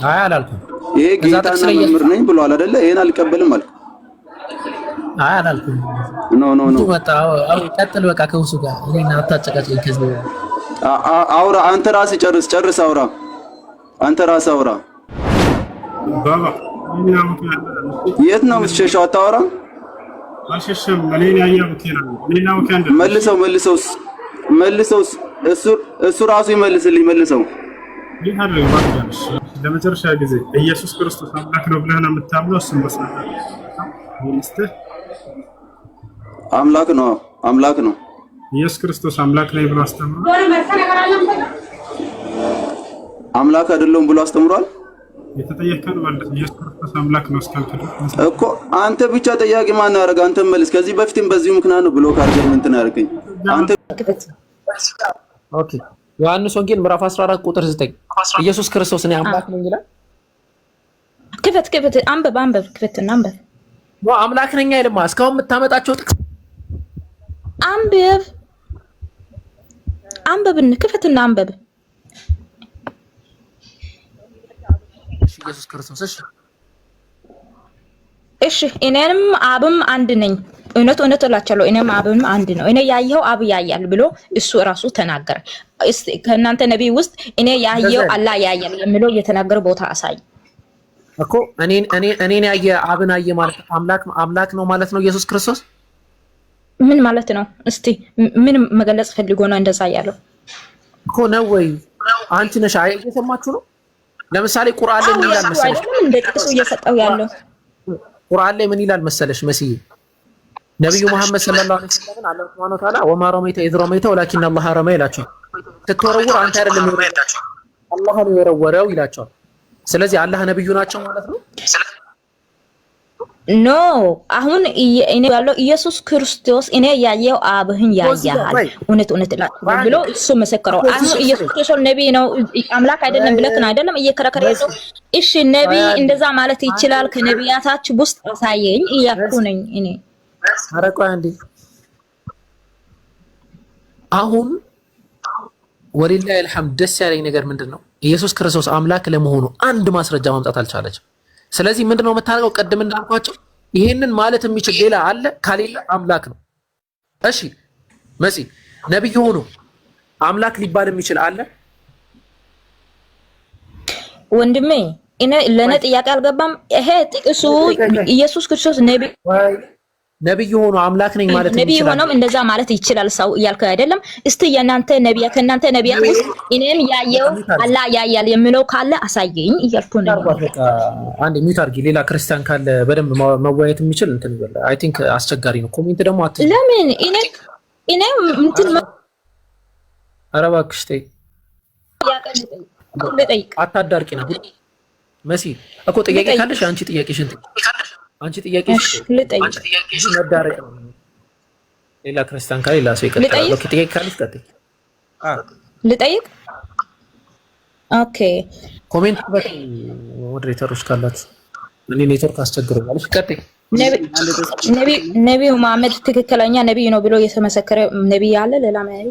አይ አላልኩም። ይሄ ጌታና መምህር ነኝ ብሏል አይደለ? ይሄን አልቀበልም አልኩ። አይ አላልኩም። ኖ አው ቀጥል በቃ ከውሱ ጋር እኔና አታጨቃጨኝ። ከዚህ አውራ አንተ ራስህ ጨርስ አውራ አንተ ራስህ አውራ። ባባ የት ነው የምትሸሸው? አታወራ አልሸሸም። እኔን ያየው ኬራ እኔና ወካንደ መልሰው እሱ ራሱ ይመልስልኝ። መልሰው ይህ አይደለም ባክሽ። ለመጨረሻ ጊዜ ኢየሱስ ክርስቶስ አምላክ ነው ብለህ ነው የምታምነው? እሱም በሰላም አምላክ ነው። ኢየሱስ ክርስቶስ አምላክ ነው ብሎ አስተምሯል? አምላክ አይደለም ብሎ አስተምሯል? የተጠየቀን ማለት ኢየሱስ ክርስቶስ አምላክ ነው እስካልክ እኮ አንተ ብቻ ጠያቂ ማን ያደርግ? አንተ መልስ። ከዚህ በፊትም በዚሁ ምክንያት ነው ብሎ ካርገኝ እንትን ያደርገኝ አንተ። ኦኬ ዮሐንስ ወንጌል ምዕራፍ 14 ቁጥር 9 ኢየሱስ ክርስቶስ እኔ አምላክ ነኝ ይላል። ክፈት አንበብ ክፈትና አንበብ። አምላክ ነኝ አይልማ። እስካሁን የምታመጣቸው ጥቅስ አንበብን ክፈትና አንበብ። ኢየሱስ ክርስቶስ እሺ እኔንም አብም አንድ ነኝ። እውነት እላችኋለሁ እኔም አብም አንድ ነው። እኔ ያየው አብ ያያል ብሎ እሱ ራሱ ተናገረ። እስቲ ከእናንተ ነብይ ውስጥ እኔ ያየው አላህ ያያል የሚለው የተናገረ ቦታ አሳይ እኮ። እኔን ያየ አብን አየ ማለት አምላክ ነው ማለት ነው ኢየሱስ ክርስቶስ። ምን ማለት ነው? እስቲ ምን መገለጽ ፈልጎ ነው እንደዛ ያለው እኮ ነው ወይ? አንቺ ነሽ እየሰማችሁ ነው። ለምሳሌ ቁርአን ላይ ምን ይላል መሰለሽ? እንደ ጥቅሱ እየሰጠው ያለው ቁርአን ላይ ምን ይላል መሰለሽ? መስዬ ነብዩ መሐመድ ሰለላሁ ዐለይሂ ወሰለም አላህ ሱብሃነሁ ወተዓላ ወማ ረመይተ ኢዝ ረመይተ ወላኪን አላህ ረመየ ይላቸዋል። ስትወረውር አንተ አይደለም ይወረውራቸው አላህ ነው የወረወረው ይላቸዋል። ስለዚህ አላህ ነብዩ ናቸው ማለት ነው። ኖ አሁን እኔ ያለው ኢየሱስ ክርስቶስ እኔ ያየው አብህን ያያል እውነት እላችኋለሁ ብሎ እሱ መሰከረው። አሁን ኢየሱስ ክርስቶስ ነብይ ነው አምላክ አይደለም ብለህ ነው አይደለም እየከረከረ ያለው። እሺ ነብይ እንደዛ ማለት ይችላል? ከነብያታችሁ ውስጥ አሳየኝ እያልኩ ነኝ እኔ። አረቋ እንዴ አሁን ወሊላሂ አልሐምድ ደስ ያለኝ ነገር ምንድነው? ኢየሱስ ክርስቶስ አምላክ ለመሆኑ አንድ ማስረጃ ማምጣት አልቻለችም። ስለዚህ ምንድነው የምታደርገው? ቀድም እንዳልኳቸው ይሄንን ማለት የሚችል ሌላ አለ? ካሌለ አምላክ ነው። እሺ መሲ ነብይ ሆኖ አምላክ ሊባል የሚችል አለ? ወንድሜ እኔ ለኔ ጥያቄ አልገባም። ይሄ ጥቅሱ ኢየሱስ ክርስቶስ ነብይ ሆኖ አምላክ ነኝ ማለት ይችላል? ነብይ ሆኖም እንደዛ ማለት ይችላል ሰው እያልከ አይደለም? እስቲ የናንተ ነብያ ከናንተ ነብያ ውስጥ እኔም ያየው አላህ ያያል የሚለው ካለ አሳየኝ እያልኩ ነው። አንድ ሚውት አድርጊ። ሌላ ክርስቲያን ካለ በደንብ መወያየት የሚችል እንትን ይበል። አይ ቲንክ አስቸጋሪ ነው። ኮሜንት ደግሞ ለምን እኔ እንትን ኧረ እባክሽ ተይ አታዳርቂ ነው መሲ እኮ ጥያቄ ካለሽ አንቺ ጥያቄሽን አንቺ ጥያቄሽ መዳረቅ ነው። ሌላ ክርስቲያን ካለ ሌላ ሰው ይቀጥላል። ኦኬ ጥያቄ ካለሽ ቀጥይ። ልጠይቅ? ኦኬ ኮሜንት በቃ ሞዴሬተሮች ካላችሁ እኔ ኔትወርክ አስቸግሮኛል። እሺ ቀጥይ። ነብዩ መሐመድ ትክክለኛ ነብይ ነው ብሎ የተመሰከረ ነብይ አለ? ሌላ ነብይ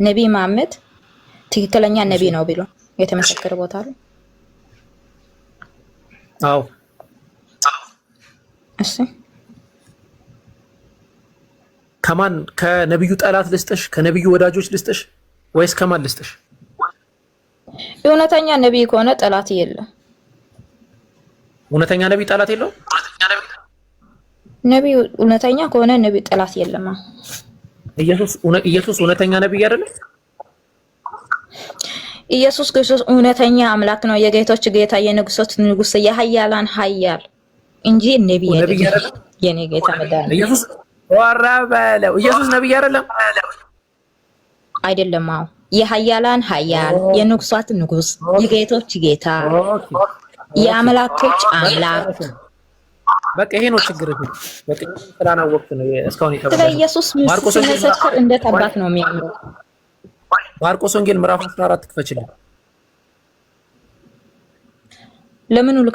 ነብይ መሐመድ ትክክለኛ ነብይ ነው ብሎ የተመሰከረ ቦታ አለ? አዎ እሺ ከማን ከነብዩ ጠላት ልስጥሽ? ከነብዩ ወዳጆች ልስጥሽ ወይስ ከማን ልስጥሽ? እውነተኛ ነብይ ከሆነ ጠላት የለም። እውነተኛ ነብይ ጠላት የለው? ነብይ እውነተኛ ከሆነ ነብይ ጠላት የለም። ኢየሱስ እውነተኛ ነብይ አይደለም? ኢየሱስ ክርስቶስ እውነተኛ አምላክ ነው። የጌቶች ጌታ የንጉሶች ንጉስ የኃያላን ኃያል እንጂ ነብይ አይደለም። የኔ ጌታ መዳን ኢየሱስ ወራበለው ኢየሱስ ነብይ አይደለም? አይደለም። አዎ የኃያላን ኃያል የንጉሶች ንጉስ የጌቶች ጌታ የአምላኮች አምላክ። በቃ ይሄ ነው ችግር። በቃ ስላናወቅት ነው እስካሁን የተባለው። ስለ ኢየሱስ ምስክር እንዴት አባት ነው የሚያምረው? ማርቆስ ወንጌል ምዕራፍ 14 ክፈችልኝ። ለምን ሁሉ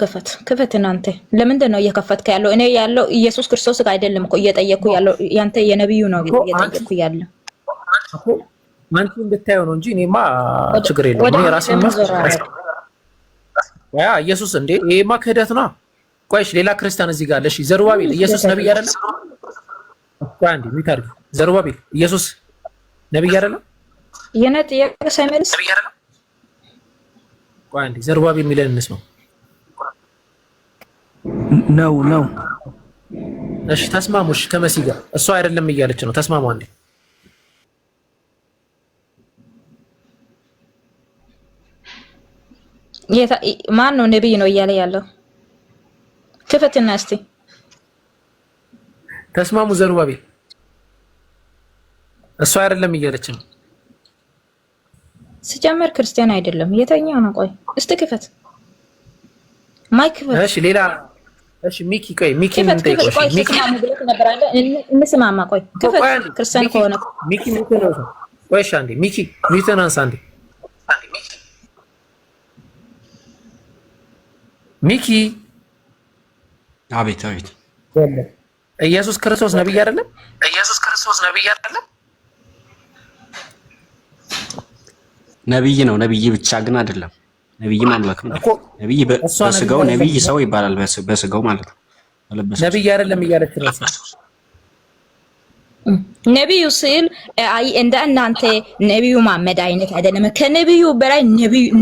ክፈት እናንተ ለምንድን ነው እየከፈትከ ያለው? እኔ ያለው ኢየሱስ ክርስቶስ ጋር አይደለም እኮ እየጠየቅኩ ያለው ያንተ የነብዩ ነው እየጠየቅኩ ያለው። አንቺ እንድታየው ነው እንጂ እኔማ ችግር የለውም። እኔ ራሴን ያ ኢየሱስ እንዴ ይሄማ ክህደት ነው። ቆይሽ ሌላ ክርስቲያን እዚህ ጋር አለሽ። ዘሩባቤል ኢየሱስ ነብይ አይደለም? ቆይ አንዴ ሚታርግ ዘሩባቤል ኢየሱስ ነብይ አይደለም? የኔ ጥያቄ ሳይመልስ ነብይ አይደለም? ቆይ አንዴ ዘሩባቤል የሚለን እንስማው። ነው እሺ ተስማሙሽ ከመሲ ጋር እሷ አይደለም እያለች ነው። ተስማሙ አንዴ ማን ነው ነብይ ነው እያለ ያለው? ክፈትና እስቲ ተስማሙ። ዘሩባቤል እሷ አይደለም እያለች ነው። ሲጀመር ክርስቲያን አይደለም። የተኛው ነው። ቆይ እስቲ ክፈት ማይክ ክፈት። እሺ ሌላ እሺ ሚኪ ቆይ ሚኪ ምን ጠይቆሽ? ሚኪ እንስማማ። ቆይ ክፈት ክርስቲያን ከሆነ ሚኪ ምን ነው? ቆይ እሺ አንዴ ሚኪ ሚተናንስ አንዴ ሚኪ አቤት ኢየሱስ ክርስቶስ ነብይ አይደለም? ነብይ ነው። ነብይ ብቻ ግን አይደለም። ነብይ ማምላክ ነው። ነብይ በስጋው ነብይ ሰው ይባላል። በስጋው ማለት ነው። ነብይ አይደለም እያለች ነው። ነብዩ ሲል አይ እንደ እናንተ ነብዩ መሐመድ አይነት አይደለም። ከነብዩ በላይ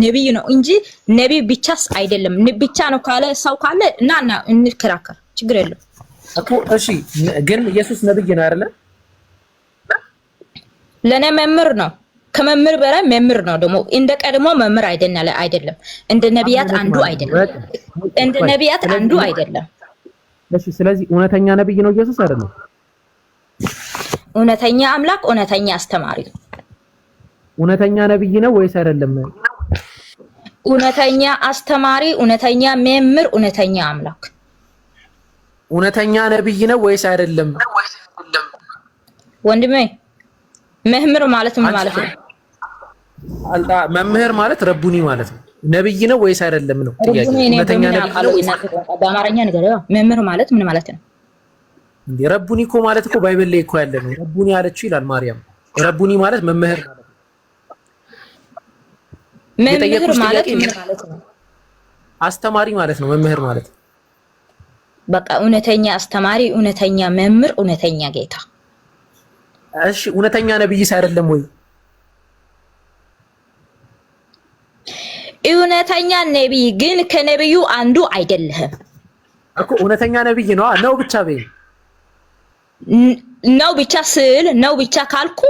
ነብይ ነው እንጂ ነብይ ብቻስ አይደለም። ብቻ ነው ካለ ሰው ካለ እና እንከራከር፣ ችግር የለም እኮ። እሺ ግን ኢየሱስ ነብይ ነው አይደለ? ለኔ መምህር ነው። ከመምህር በላይ መምህር ነው። ደግሞ እንደ ቀድሞ መምህር አይደለም። እንደ ነብያት አንዱ አይደለም። እሺ ስለዚህ እውነተኛ ነብይ ነው ኢየሱስ አይደለም? እውነተኛ አምላክ፣ እውነተኛ አስተማሪ። እውነተኛ ነብይ ነው ወይስ አይደለም? እውነተኛ አስተማሪ፣ እውነተኛ መምህር፣ እውነተኛ አምላክ። እውነተኛ ነብይ ነው ወይስ አይደለም? ወንድሜ መምህር ማለት ምን ማለት ነው? መምህር ማለት ረቡኒ ማለት ነው። ነብይ ነው ወይስ አይደለም ነው ጥያቄ። እውነተኛ ነብይ ነው በአማርኛ ነገር መምህር ማለት ምን ማለት ነው? እንዴ ረቡኒ እኮ ማለት እኮ ባይብል ላይ እኮ ያለ ነው። ረቡኒ አለችው ይላል ማርያም። ረቡኒ ማለት መምህር ማለት ነው። መምህር ማለት ምን ማለት ነው? አስተማሪ ማለት ነው። መምህር ማለት በቃ እውነተኛ አስተማሪ፣ እውነተኛ መምህር፣ እውነተኛ ጌታ። እሺ እውነተኛ ነብይስ አይደለም ወይ? እውነተኛ ነብይ ግን ከነብዩ አንዱ አይደለም እኮ። እውነተኛ ነብይ ነው ብቻ በይ ነው ብቻ ስል ነው ብቻ ካልኩ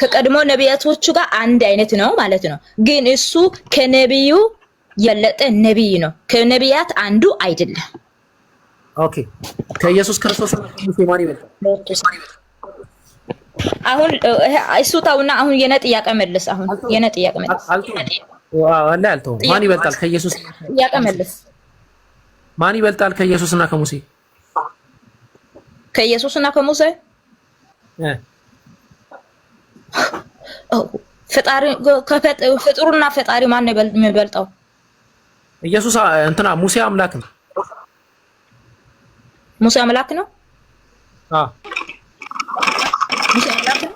ከቀድሞ ነቢያቶቹ ጋር አንድ አይነት ነው ማለት ነው። ግን እሱ ከነብዩ የለጠ ነብይ ነው። ከነቢያት አንዱ አይደለም። ኦኬ ከኢየሱስ ክርስቶስ ማን ይበልጣል? አሁን እሱ ታውና አሁን የኔ ጥያቄ መልስ። አሁን የኔ ጥያቄ መልስ። ወላሂ አልተውም። ማን ይበልጣል ከኢየሱስ? ጥያቄ መልስ። ማን ይበልጣል ከኢየሱስና ከሙሴ? ከኢየሱስና ከሙሴ ፈጣሪ ፍጡርና ፈጣሪ ማን ነው የሚበልጠው? ኢየሱስ እንትና ሙሴ አምላክ ነው። ሙሴ አምላክ ነው። ሙሴ አምላክ ነው።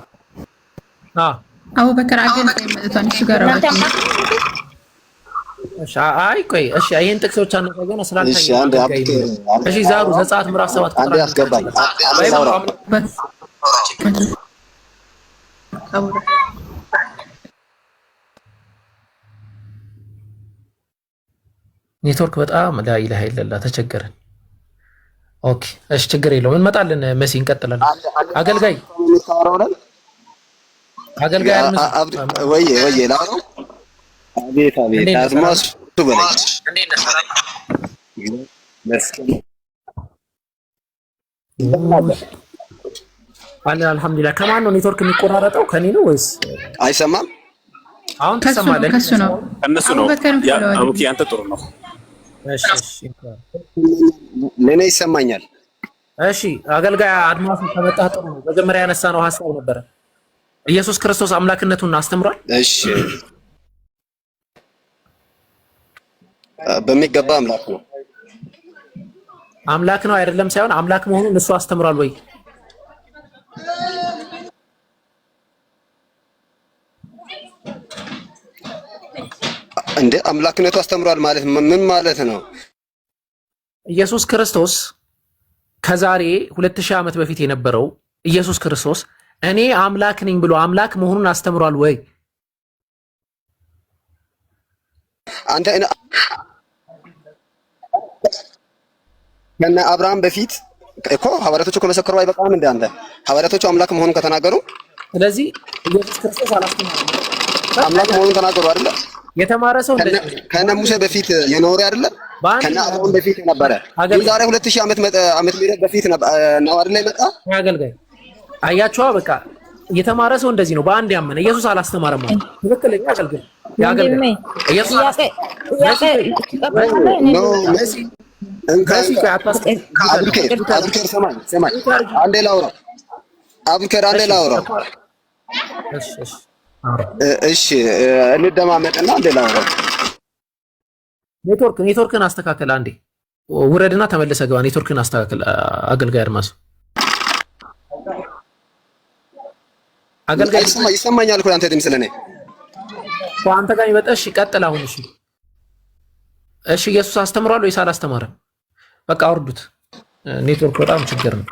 አቡበከር አገን ተመልቷል። እሱ ጋር ነው። አይ ቆይ እሺ፣ ይሄን ጥቅሶች አነጋገና ስላልታየ እሺ፣ ዛሩ ዘጸአት ምዕራፍ 7 አንዴ አስገባኝ። ኔትወርክ በጣም ላኢላሃ ኢለላህ ተቸገረን። ኦኬ እሺ፣ ችግር የለውም እንመጣለን። መሲ እንቀጥላለን። አገልጋይ ወይ ላውራው። አቤት አድማስ በላይ አልሐምዱሊላህ። ከማን ነው ኔትወርክ የሚቆራረጠው? ከኔ ነው ወይስ አይሰማም? አሁን ተሰማለህ? ከሱ ነው እነሱ ነው። አቡኪ አንተ ጥሩ ነው። እሺ ለኔ ይሰማኛል። እሺ አገልጋይ አድማሱ ከመጣህ ጥሩ ነው። መጀመሪያ ያነሳነው ሐሳብ ነበረ። ኢየሱስ ክርስቶስ አምላክነቱን አስተምሯል። እሺ በሚገባ አምላክ ነው። አምላክ ነው አይደለም ሳይሆን አምላክ መሆኑን እሱ አስተምሯል ወይ? እንደ አምላክነቱ አስተምሯል ማለት ምን ማለት ነው? ኢየሱስ ክርስቶስ ከዛሬ 2000 ዓመት በፊት የነበረው ኢየሱስ ክርስቶስ እኔ አምላክ ነኝ ብሎ አምላክ መሆኑን አስተምሯል ወይ? አንተ ከነ አብርሃም በፊት እኮ ሐዋርያቶቹ ከመሰከሩ አይበቃም እንደ አንተ ሐዋርያቶቹ አምላክ መሆኑን ከተናገሩ ስለዚህ ኢየሱስ ክርስቶስ አላስተማረም አምላክ መሆኑን ተናገሩ አይደለ? የተማረ ሰው ከነ ሙሴ በፊት የኖረ አይደለ? ከነ አብርሃም በፊት ነበረ። ዛሬ 2000 ዓመት በፊት ነው አይደለ የመጣ አገልጋይ። አያችኋ በቃ የተማረ ሰው እንደዚህ ነው። በአንድ ያመነ ኢየሱስ አላስተማረም ማለት ትክክለኛ አገልጋይ ያገልጋይ ኢየሱስ አብዱከር ሰማኝ አንዴ ላውራ እሺ እንደማመጥና አንዴ ላውራ ኔትወርክን አስተካከል አንዴ ውረድና ተመለሰ ገባ ኔትወርክን አስተካከል አገልጋይ አድማሱ አገልጋይ ይሰማኛል እኮ አንተ ድምፅ ስለኔ አንተ ጋር ይመጣሽ ይቀጥል አሁን እሺ ኢየሱስ አስተምሯል ወይስ አላስተማረም? በቃ አውርዱት ኔትወርክ በጣም ችግር ነው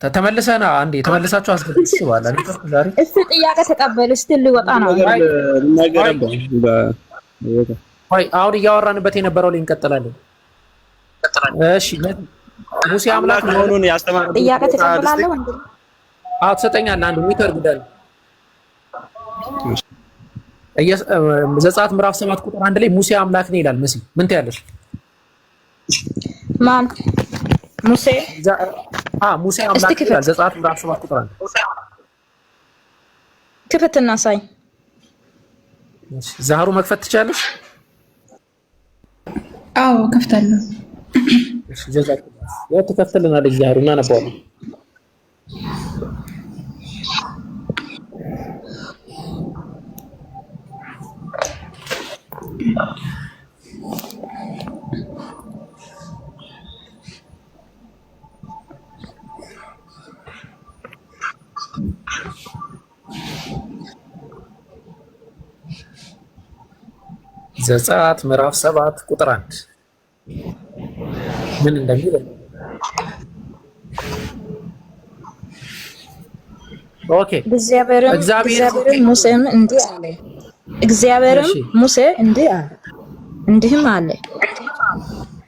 ተመለሰና አንዴ ተመለሳችሁ አስገድስ ይባላል ኔትወርክ ዛሬ እስቲ ጥያቄ ተቀበል እስቲ ልወጣ ነው አሁን እያወራንበት የነበረው ላይ እንቀጥላለን እሺ ሙሴ አምላክ መሆኑን ያስተማረው ጥያቄ ተቀበላለሁ እንዴ ትሰጠኛለህ አንድ ሜትር ጉዳይ ዘጸአት ምዕራፍ 7 ቁጥር 1 ላይ ሙሴ አምላክ ነው ይላል። መሲ ምን ትያለሽ? ማን ሙሴ? ሙሴ አምላክ ይላል ዘጸአት ምዕራፍ 7 ቁጥር 1 ክፈትና ሳይ ዛህሩ መክፈት ትችላለሽ? አዎ ከፍታለሁ። እሺ ጀዛክ ወጥ ከፍተልናለች ዛህሩ እና ነበር ዘጸአት ምዕራፍ 7 ቁጥር 1 ምን እንደሚል ኦኬ እግዚአብሔርም ሙሴን እንዲህ አለ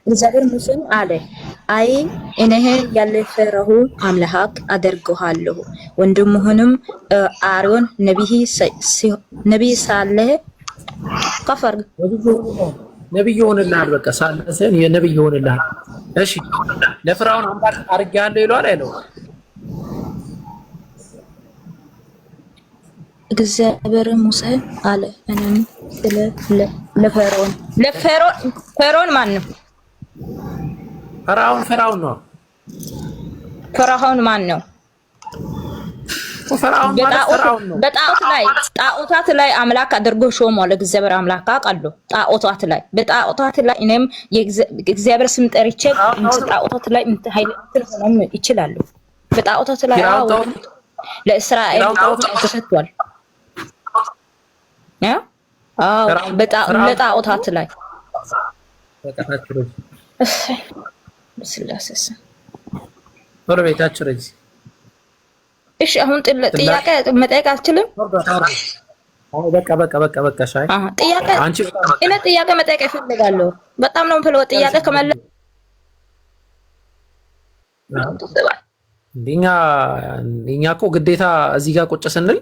እግዚአብሔር ሙሴን አለ አይ እኔ ያለፈረሁ አምላክ አደርግሃለሁ ወንድምህንም አሮን ነቢይ ሳለ ከፈር ነብይ ሆነልሃል በቃ ሳለሰን የነብይ ሆነልሃል እሺ ለፍራውን አምላክ አድርጌሃለሁ ይሏል አይለው እግዚአብሔር ሙሴ አለ እኔም ስለ ለፈርዖን ማን ነው? ፈርዖን ነው። ፈርዖን ማን ነው? ፈርዖን ነው። በጣዖታት ላይ አምላክ አድርጎ ሾሟል። እግዚአብሔር አምላክ አውቃለሁ። ጣዖታት ላይ እኔም የእግዚአብሔር ስም ጠርቼ ጣዖታት ላይ ኃይል ሆነም ይችላሉ። በጣዖታት ላይ ለእስራኤል ተሰጥቷል። ለጣዖታት ላይ በስላሴስ ወረቤታችሁ እሺ አሁን ጥያቄ መጠየቅ አልችልም? በቃ ሻይ ጥያቄ እኔ ጥያቄ መጠየቅ እፈልጋለሁ። በጣም ነው የምፈልገው ጥያቄ ከመለስ እኛ እኮ ግዴታ እዚህ ጋር ቁጭ ስንል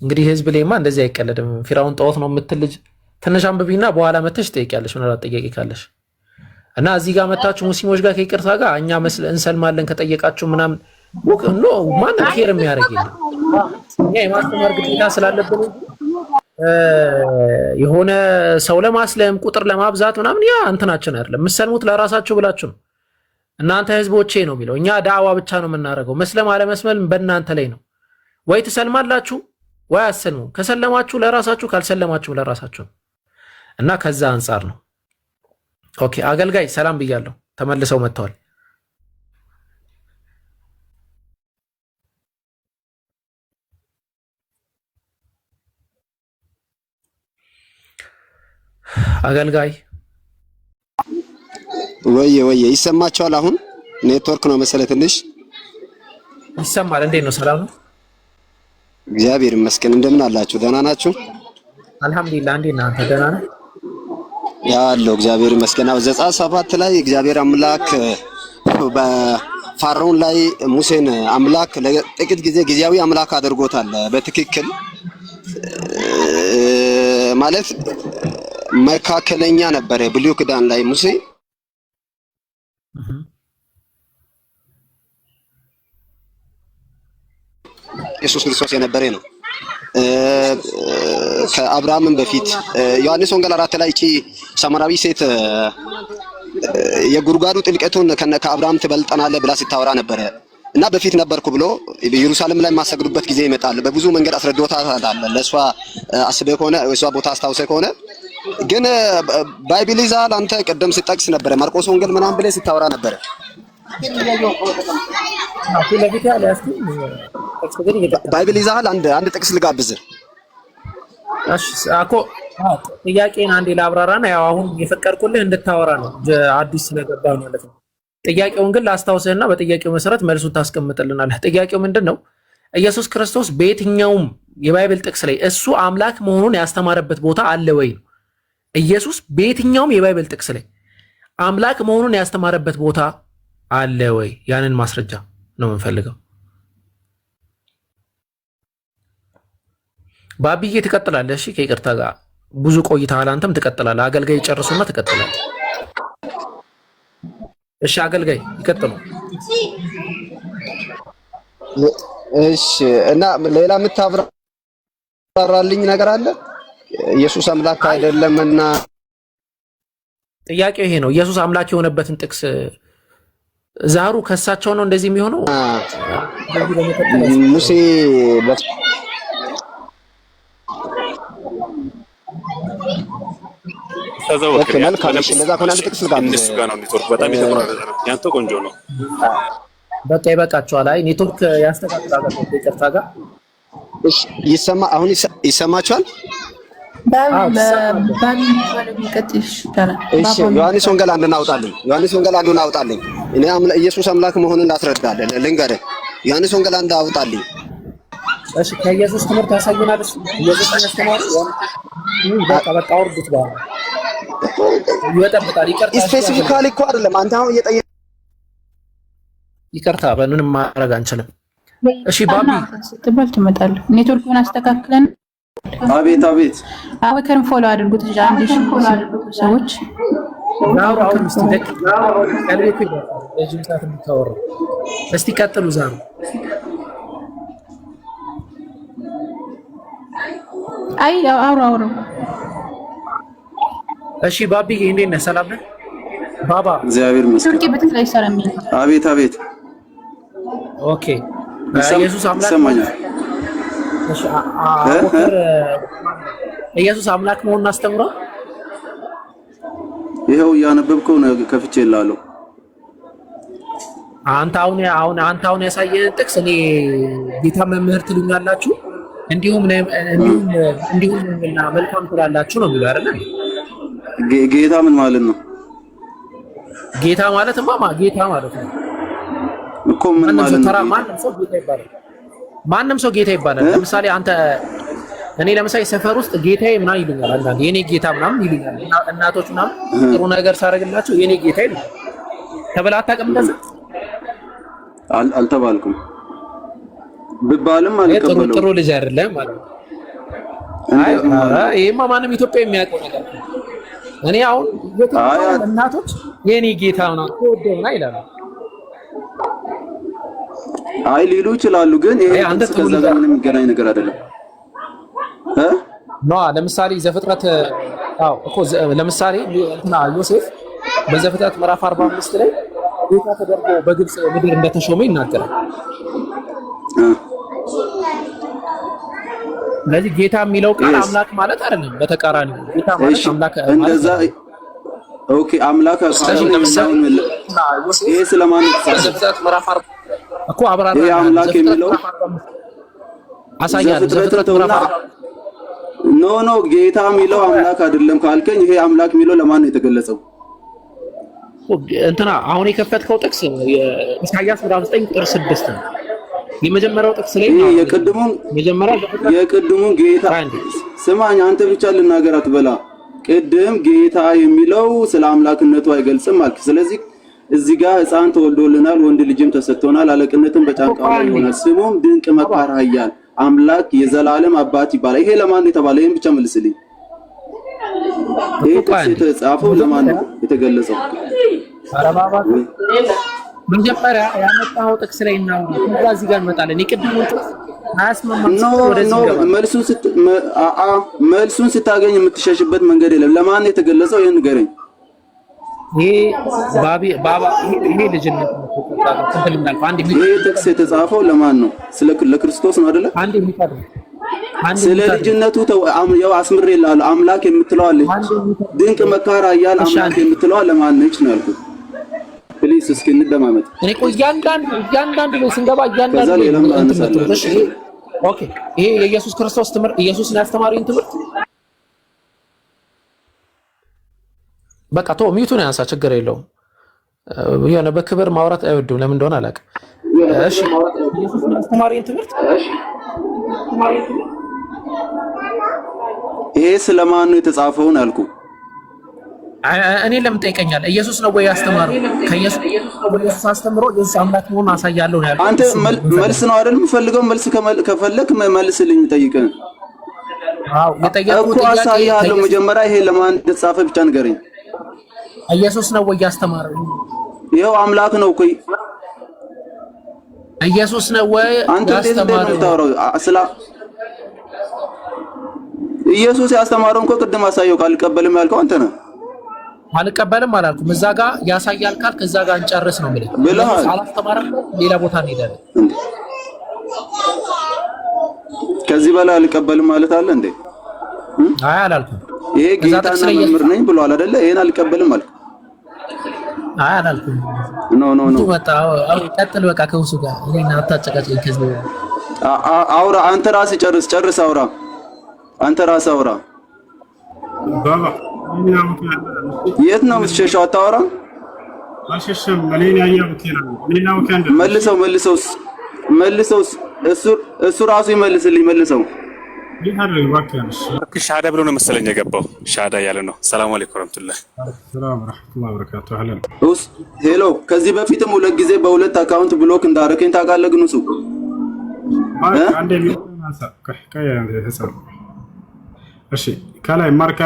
እንግዲህ ህዝብ ላይማ እንደዚህ አይቀለድም። ፊራውን ጣዖት ነው የምትል ልጅ ትንሽ አንብቢና በኋላ መተሽ ጠይቂያለሽ ምናልባት ጥያቄ ካለሽ እና እዚህ ጋር መታችሁ ሙስሊሞች ጋር ከይቅርታ ጋር እኛ እንሰልማለን ከጠየቃችሁ ምናምን ኖ ማን ኬር የሚያደርግ እኛ የማስተማር ግዴታ ስላለብን የሆነ ሰው ለማስለም ቁጥር ለማብዛት ምናምን ያ እንትናችን አይደለም። የምትሰልሙት ለራሳችሁ ብላችሁ ነው። እናንተ ህዝቦቼ ነው የሚለው እኛ ዳዕዋ ብቻ ነው የምናደርገው። መስለም አለመስለም በእናንተ ላይ ነው። ወይ ትሰልማላችሁ ወይ አትሰልሙ። ከሰለማችሁ ለራሳችሁ ካልሰለማችሁ ለራሳችሁ እና ከዛ አንፃር ነው። ኦኬ አገልጋይ ሰላም ብያለሁ። ተመልሰው መጥተዋል። አገልጋይ ወይ ይሰማችኋል? አሁን ኔትወርክ ነው መሰለህ ትንሽ ይሰማል። እንዴት ነው? ሰላም ነው? እግዚአብሔር ይመስገን። እንደምን አላችሁ? ደህና ናችሁ? አልሐምዱሊላህ። እንዴት ነህ አንተ? ደህና ነህ? ያለው እግዚአብሔር ይመስገን። ዘጸአት 7 ላይ እግዚአብሔር አምላክ በፋርዖን ላይ ሙሴን አምላክ ለጥቂት ጊዜ ጊዜያዊ አምላክ አድርጎታል። በትክክል ማለት መካከለኛ ነበረ ብሉይ ኪዳን ላይ ሙሴ ኢየሱስ ክርስቶስ የነበረ ነው። ከአብርሃምም በፊት ዮሐንስ ወንጌል 4 ላይ እቺ ሰማራዊ ሴት የጉርጓዱ ጥልቀቱን ከአብርሃም ትበልጠናለህ ብላ ስታወራ ነበረ እና በፊት ነበርኩ ብሎ በኢየሩሳሌም ላይ የማሰግዱበት ጊዜ ይመጣል። በብዙ መንገድ አስረድቶታል። ለሷ አስበህ ከሆነ እሷ ቦታ አስታውሰህ ከሆነ ግን ባይብል ይዛል። አንተ ቀደም ስጠቅስ ነበረ ማርቆስ ወንጌል ምናምን ብለህ ስታወራ ነበረ። ባይብል ይዛል። አንድ ጥቅስ ልጋብዝህ። እሺ አኮ ጥያቄን አንዴ ላብራራና ያው አሁን የፈቀድኩልህ እንድታወራ ነው አዲስ ስለገባ ማለት ነው። ጥያቄውን ግን ላስታውስህና በጥያቄው መሰረት መልሱን ታስቀምጥልናለህ። ጥያቄው ምንድነው? ኢየሱስ ክርስቶስ በየትኛውም የባይብል ጥቅስ ላይ እሱ አምላክ መሆኑን ያስተማረበት ቦታ አለ ወይ? ኢየሱስ በየትኛውም የባይብል ጥቅስ ላይ አምላክ መሆኑን ያስተማረበት ቦታ አለ ወይ? ያንን ማስረጃ ነው የምንፈልገው። ባቢዬ ትቀጥላለህ። እሺ ከይቅርታ ጋር ብዙ ቆይተሃል። አንተም ትቀጥላለህ። አገልጋይ ጨርሱና ትቀጥላለህ። እሺ አገልጋይ ይቀጥሉ። እሺ እና ሌላ የምታብራራልኝ ነገር አለ? ኢየሱስ አምላክ አይደለምና ጥያቄው ይሄ ነው። ኢየሱስ አምላክ የሆነበትን ጥቅስ ዛሩ ከሳቸው ነው እንደዚህ የሚሆነው ሙሴ በቃ ይበቃቸዋል። አይ ኔትወርክ ያስተካክላል። ይቅርታ ጋር እሺ አሁን ይሰማችኋል? እሺ ዮሐንስ ወንጌል አንዱን አውጣልኝ። እኔ ኢየሱስ አምላክ መሆኑን ላስረዳለሁ። ልንገርህ ዮሐንስ ወንጌል አንድ አውጣልኝ። እሺ ከኢየሱስ ትምህርት ያሳየናል። ኢየሱስ ያስተማረ በቃ አውርዱት ባለ ይወጣበታል። ይቅርታ ስፔሲፊካሊ እኮ አይደለም አንተ አሁን ይቅርታ በምንም ማድረግ አንችልም። እሺ ባቢ ስትባል ትመጣለህ። ኔትወርኩን አስተካክለን አቤት አወከርን ፎሎ አድርጉት። አንድ ሺህ ሰዎች አሁን እስቲ ቀጥሉ። ዛሬ አይ አውራ እሺ ባቢዬ እንዴት ነህ? ሰላም ነህ? ባባ እግዚአብሔር ይመስገን። ቱርኪ በትክክል አይሰራም። አቤት ኦኬ ኢየሱስ አምላክ ይሰማኛል። እሺ ኢየሱስ አምላክ መሆኑን አስተምሯል። ይሄው እያነበብከው ነው ከፍቼ እላለሁ። አንተ አሁን ያሳየን ጥቅስ እኔ ጌታ መምህር ትሉኛላችሁ እንዲሁም እና መልካም ትላላችሁ ነው የሚለው አይደል? ጌታ ምን ማለት ነው? ጌታ ማለትማ ጌታ ማለት ነው እኮ ምን ማለት ነው? ማንም ሰው ጌታ ይባላል። ለምሳሌ እኔ ለምሳሌ ሰፈር ውስጥ ጌታዬ ምናምን ይሉኛል። አንዳንዴ የኔ ጌታ ምናምን ይሉኛል። እናቶች ምናምን ጥሩ ነገር ሳደርግላቸው የኔ ጌታ ይሉኛል። ተብለህ አታውቅም? እንደዛ አልተባልኩም። ብባልም አልቀበለውም። ጥሩ ልጅ አይደለም ማለት ነው። ይሄማ ማንም ኢትዮጵያ የሚያውቀው ነገር ነው። እኔ አሁን እናቶች የኔ ጌታ ነው ተወደውና ይላሉ። አይ ሊሉ ይችላሉ፣ ግን ይሄ ከዛ ጋር ምንም የሚገናኝ ነገር አይደለም። ለምሳሌ ዘፍጥረት እኮ ለምሳሌ ዮሴፍ በዘፍጥረት ምዕራፍ 45 ላይ ጌታ ተደርጎ በግብጽ ምድር እንደተሾመ ይናገራል። ስለዚህ ጌታ የሚለው ቃል አምላክ ማለት አይደለም፣ በተቃራኒ ጌታ ማለት አምላክ እንደዛ። ኦኬ አምላክ ይሄ ስለማን ዘፍጥረት ምዕራፍ 40 እኮ አብራራ ይሄ አምላክ የሚለው አሳያለሁ። ዘፍጥረት ምዕራፍ ኖ ጌታ የሚለው አምላክ አይደለም ካልከኝ ይሄ አምላክ የሚለው ለማን ነው የተገለጸው? እንትና አሁን የከፈትከው ጥቅስ ኢሳይያስ ምዕራፍ 9 ቁጥር 6 ነው። የመጀመሪያው ጥቅስ ላይ ነው የቅድሙን ጌታ ስማኝ፣ አንተ ብቻ ልናገር አትበላ። ቅድም ጌታ የሚለው ስለ አምላክነቱ አይገልጽም አልክ። ስለዚህ እዚህ ጋር ሕፃን ተወልዶልናል፣ ወንድ ልጅም ተሰጥቶናል፣ አለቅነትን በጫንቃው ላይ ይሆናል፣ ስሙም ድንቅ መካር፣ ኃያል አምላክ፣ የዘላለም አባት ይባላል። ይሄ ለማን ነው የተባለው? ይሄን ብቻ መልስልኝ። ይሄ ጥቅስ የተጻፈው ለማን ነው የተገለጸው? መጀመሪያ ያመጣው ጥቅስ ላይ እና እዚህ ጋር እንመጣለን። የቅድሙን ጥቅስ አያስማማም። መልሱን ስታገኝ የምትሸሽበት መንገድ የለም። ለማን ነው የተገለጸው? ይሄን ንገረኝ። ይሄ ልጅነት ነው። ይሄ ጥቅስ የተጻፈው ለማን ነው? ለክርስቶስ ነው አይደለ? ስለ ልጅነቱ ያው አስምሬልሃለሁ። አምላክ የምትለው አለች፣ ድንቅ መካር፣ ኃያል አምላክ የምትለው ለማን ነች ነው ያልኩት። ፕሊስ እስኪ እንደማመጥ እኔ ቆይ እያንዳንዱ ነው ስንገባ እያንዳንዱ ኦኬ። ይሄ የኢየሱስ ክርስቶስ ትምህርት ኢየሱስን ያስተማረኝ ትምህርት በቃ ቶ ሚዩቱን ያንሳ፣ ችግር የለውም። የሆነ በክብር ማውራት አይወድም፣ ለምን እንደሆነ አላውቅም። እሺ ኢየሱስን ያስተማረኝ ትምህርት ይሄ ስለማን ነው የተጻፈው ነው ያልኩት። እኔ ለምን ጠይቀኛለህ? ኢየሱስ ነው ወይ ያስተማረው? ከኢየሱስ አስተምሮ ኢየሱስ አምላክ መሆኑን አሳያለሁ ነው ያልኩት። አንተ መልስ ነው አይደል የምፈልገው? መልስ ከፈለክ መልስልኝ፣ ጠይቀኝ። አዎ የጠየቁት ጥያቄ አሳያለሁ። መጀመሪያ ይሄ ለማን እንደተጻፈ ብቻ ንገረኝ። ኢየሱስ ነው ወይ ያስተማረው? ይሄው አምላክ ነው እኮ ኢየሱስ ነው ወይ ያስተማረው? ኢየሱስ ያስተማረው እኮ ቅድም አሳየው። ካልቀበልም ያልከው አንተ ነህ። አልቀበልም አላልኩም። እዛ ጋር ያሳያል ካልክ እዛ ጋር እንጨርስ ነው የምልህ። አላስተማረም፣ ሌላ ቦታ እንሄዳለን። ከዚህ በላይ አልቀበልም ማለት አለ እንዴ? አይ አላልኩም። ይሄ ጌታና መምህር ነኝ ብሏል አይደለ? ይሄን አልቀበልም አልክ። አይ አላልኩም። ኖ በቃ ቀጥል። በቃ ከውሱ ጋር እኔና አታጨቃጨኝ። ከዚህ አውራ፣ አንተ ራስህ ጨርስ። አውራ፣ አንተ ራስህ አውራ። ባባ የት ነው የምትሸሸው? አታወራ። አልሸሸም። እኔን ያየሁት ነው። መልሰው። እሱ ራሱ ይመልስልኝ። መልሰው። ሻዳ ብሎ ነው መሰለኝ የገባው። ሻዳ ያለ ነው። ሰላም አለይኩም ወራህመቱላህ። ሰላም ወራህመቱላህ ወበረካቱ። አህለን ሄሎ። ከዚህ በፊትም 2 ጊዜ በ2 አካውንት ብሎክ እንዳደረከኝ ታውቃለህ። ግን እሱ እሺ፣ ከላይ ማርክ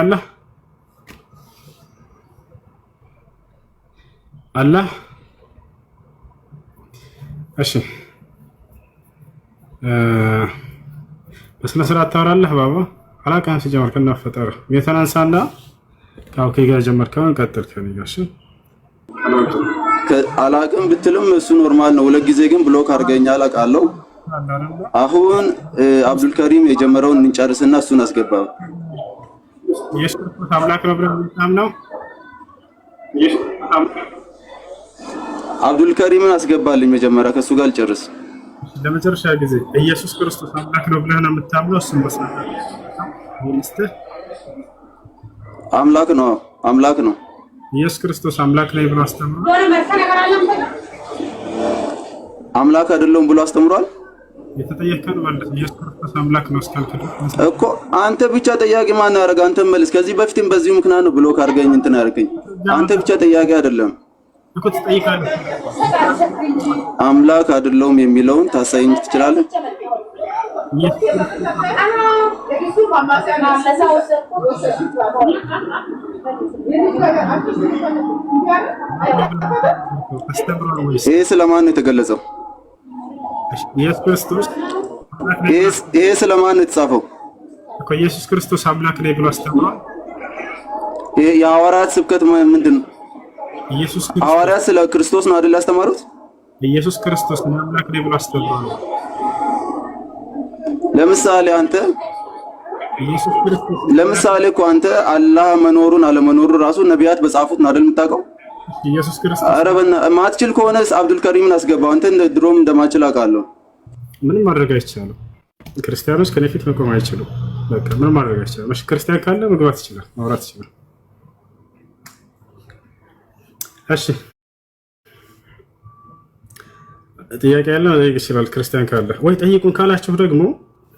አላህ እሺ፣ በስነ ስርዓት ታወራለህ ባባ። አላውቅም ሲጀመር ከናፈጠረ የተናንሳና ካውኬ ጋር ጀመርከውን ቀጥል ከነጋ። እሺ አላውቅም ብትልም እሱ ኖርማል ነው። 2 ጊዜ ግን ብሎክ አድርገኛል አውቃለሁ። አሁን አብዱል ከሪም የጀመረውን እንጨርስና እሱን አስገባ። ኢየሱስ አምላክ ነው ብለህ የምታምነው? አብዱል ከሪምን አስገባልኝ መጀመሪያ፣ ከሱ ጋር ልጨርስ። ለመጨረሻ ጊዜ ኢየሱስ ክርስቶስ አምላክ ነው ብለህ ነው የምታምነው? እሱን መስማት አምላክ ነው። ኢየሱስ ክርስቶስ አምላክ ነው ብሎ አስተምሯል? አምላክ አይደለም ብሎ አስተምሯል። የተጠየቀን ማለት ኢየሱስ ክርስቶስ አምላክ ነው እስካልክ እኮ አንተ ብቻ ጠያቂ ማን ያደርግ? አንተ መልስ። ከዚህ በፊትም በዚህ ምክንያት ነው ብሎክ አድርገኝ እንትን ያደርገኝ። አንተ ብቻ ጠያቂ አይደለም እኮ ትጠይቃለህ። አምላክ አይደለም የሚለውን ታሳይኝ ትችላለህ? ይሄ ስለማን ነው የተገለጸው? ኢየሱስ ክርስቶስ ይሄ ስለማን ነው የተጻፈው? እኮ ኢየሱስ ክርስቶስ አምላክ ነው ብሎ አስተምሯል። ይሄ የሐዋርያት ስብከት ምንድን ነው? ኢየሱስ ክርስቶስ ሐዋርያት ስለ ክርስቶስ ነው አይደል ያስተማሩት? ኢየሱስ ክርስቶስ አምላክ ነው ብሎ አስተምሯል። ለምሳሌ አንተ ኢየሱስ ክርስቶስ ለምሳሌ እኮ አንተ አላህ መኖሩን አለመኖሩን ራሱ ነቢያት በጻፉት ነው አይደል የምታውቀው? ኢየሱስ ክርስቶስ አረበና ማትችል ከሆነስ አብዱል ከሪምን አስገባው። አንተ እንደ ድሮም እንደማችል አውቃለሁ። ምንም ማድረግ አይቻልም። ክርስቲያኖች ከነፊት መቆም አይችሉም። በቃ ምን ማድረግ አይቻልም። እሺ ክርስቲያን ካለ መግባት ይችላል፣ ማውራት ይችላል። እሺ ጥያቄ ያለው ጠይቅ ይችላል። ክርስቲያን ካለ ወይ ጠይቁን ካላችሁ ደግሞ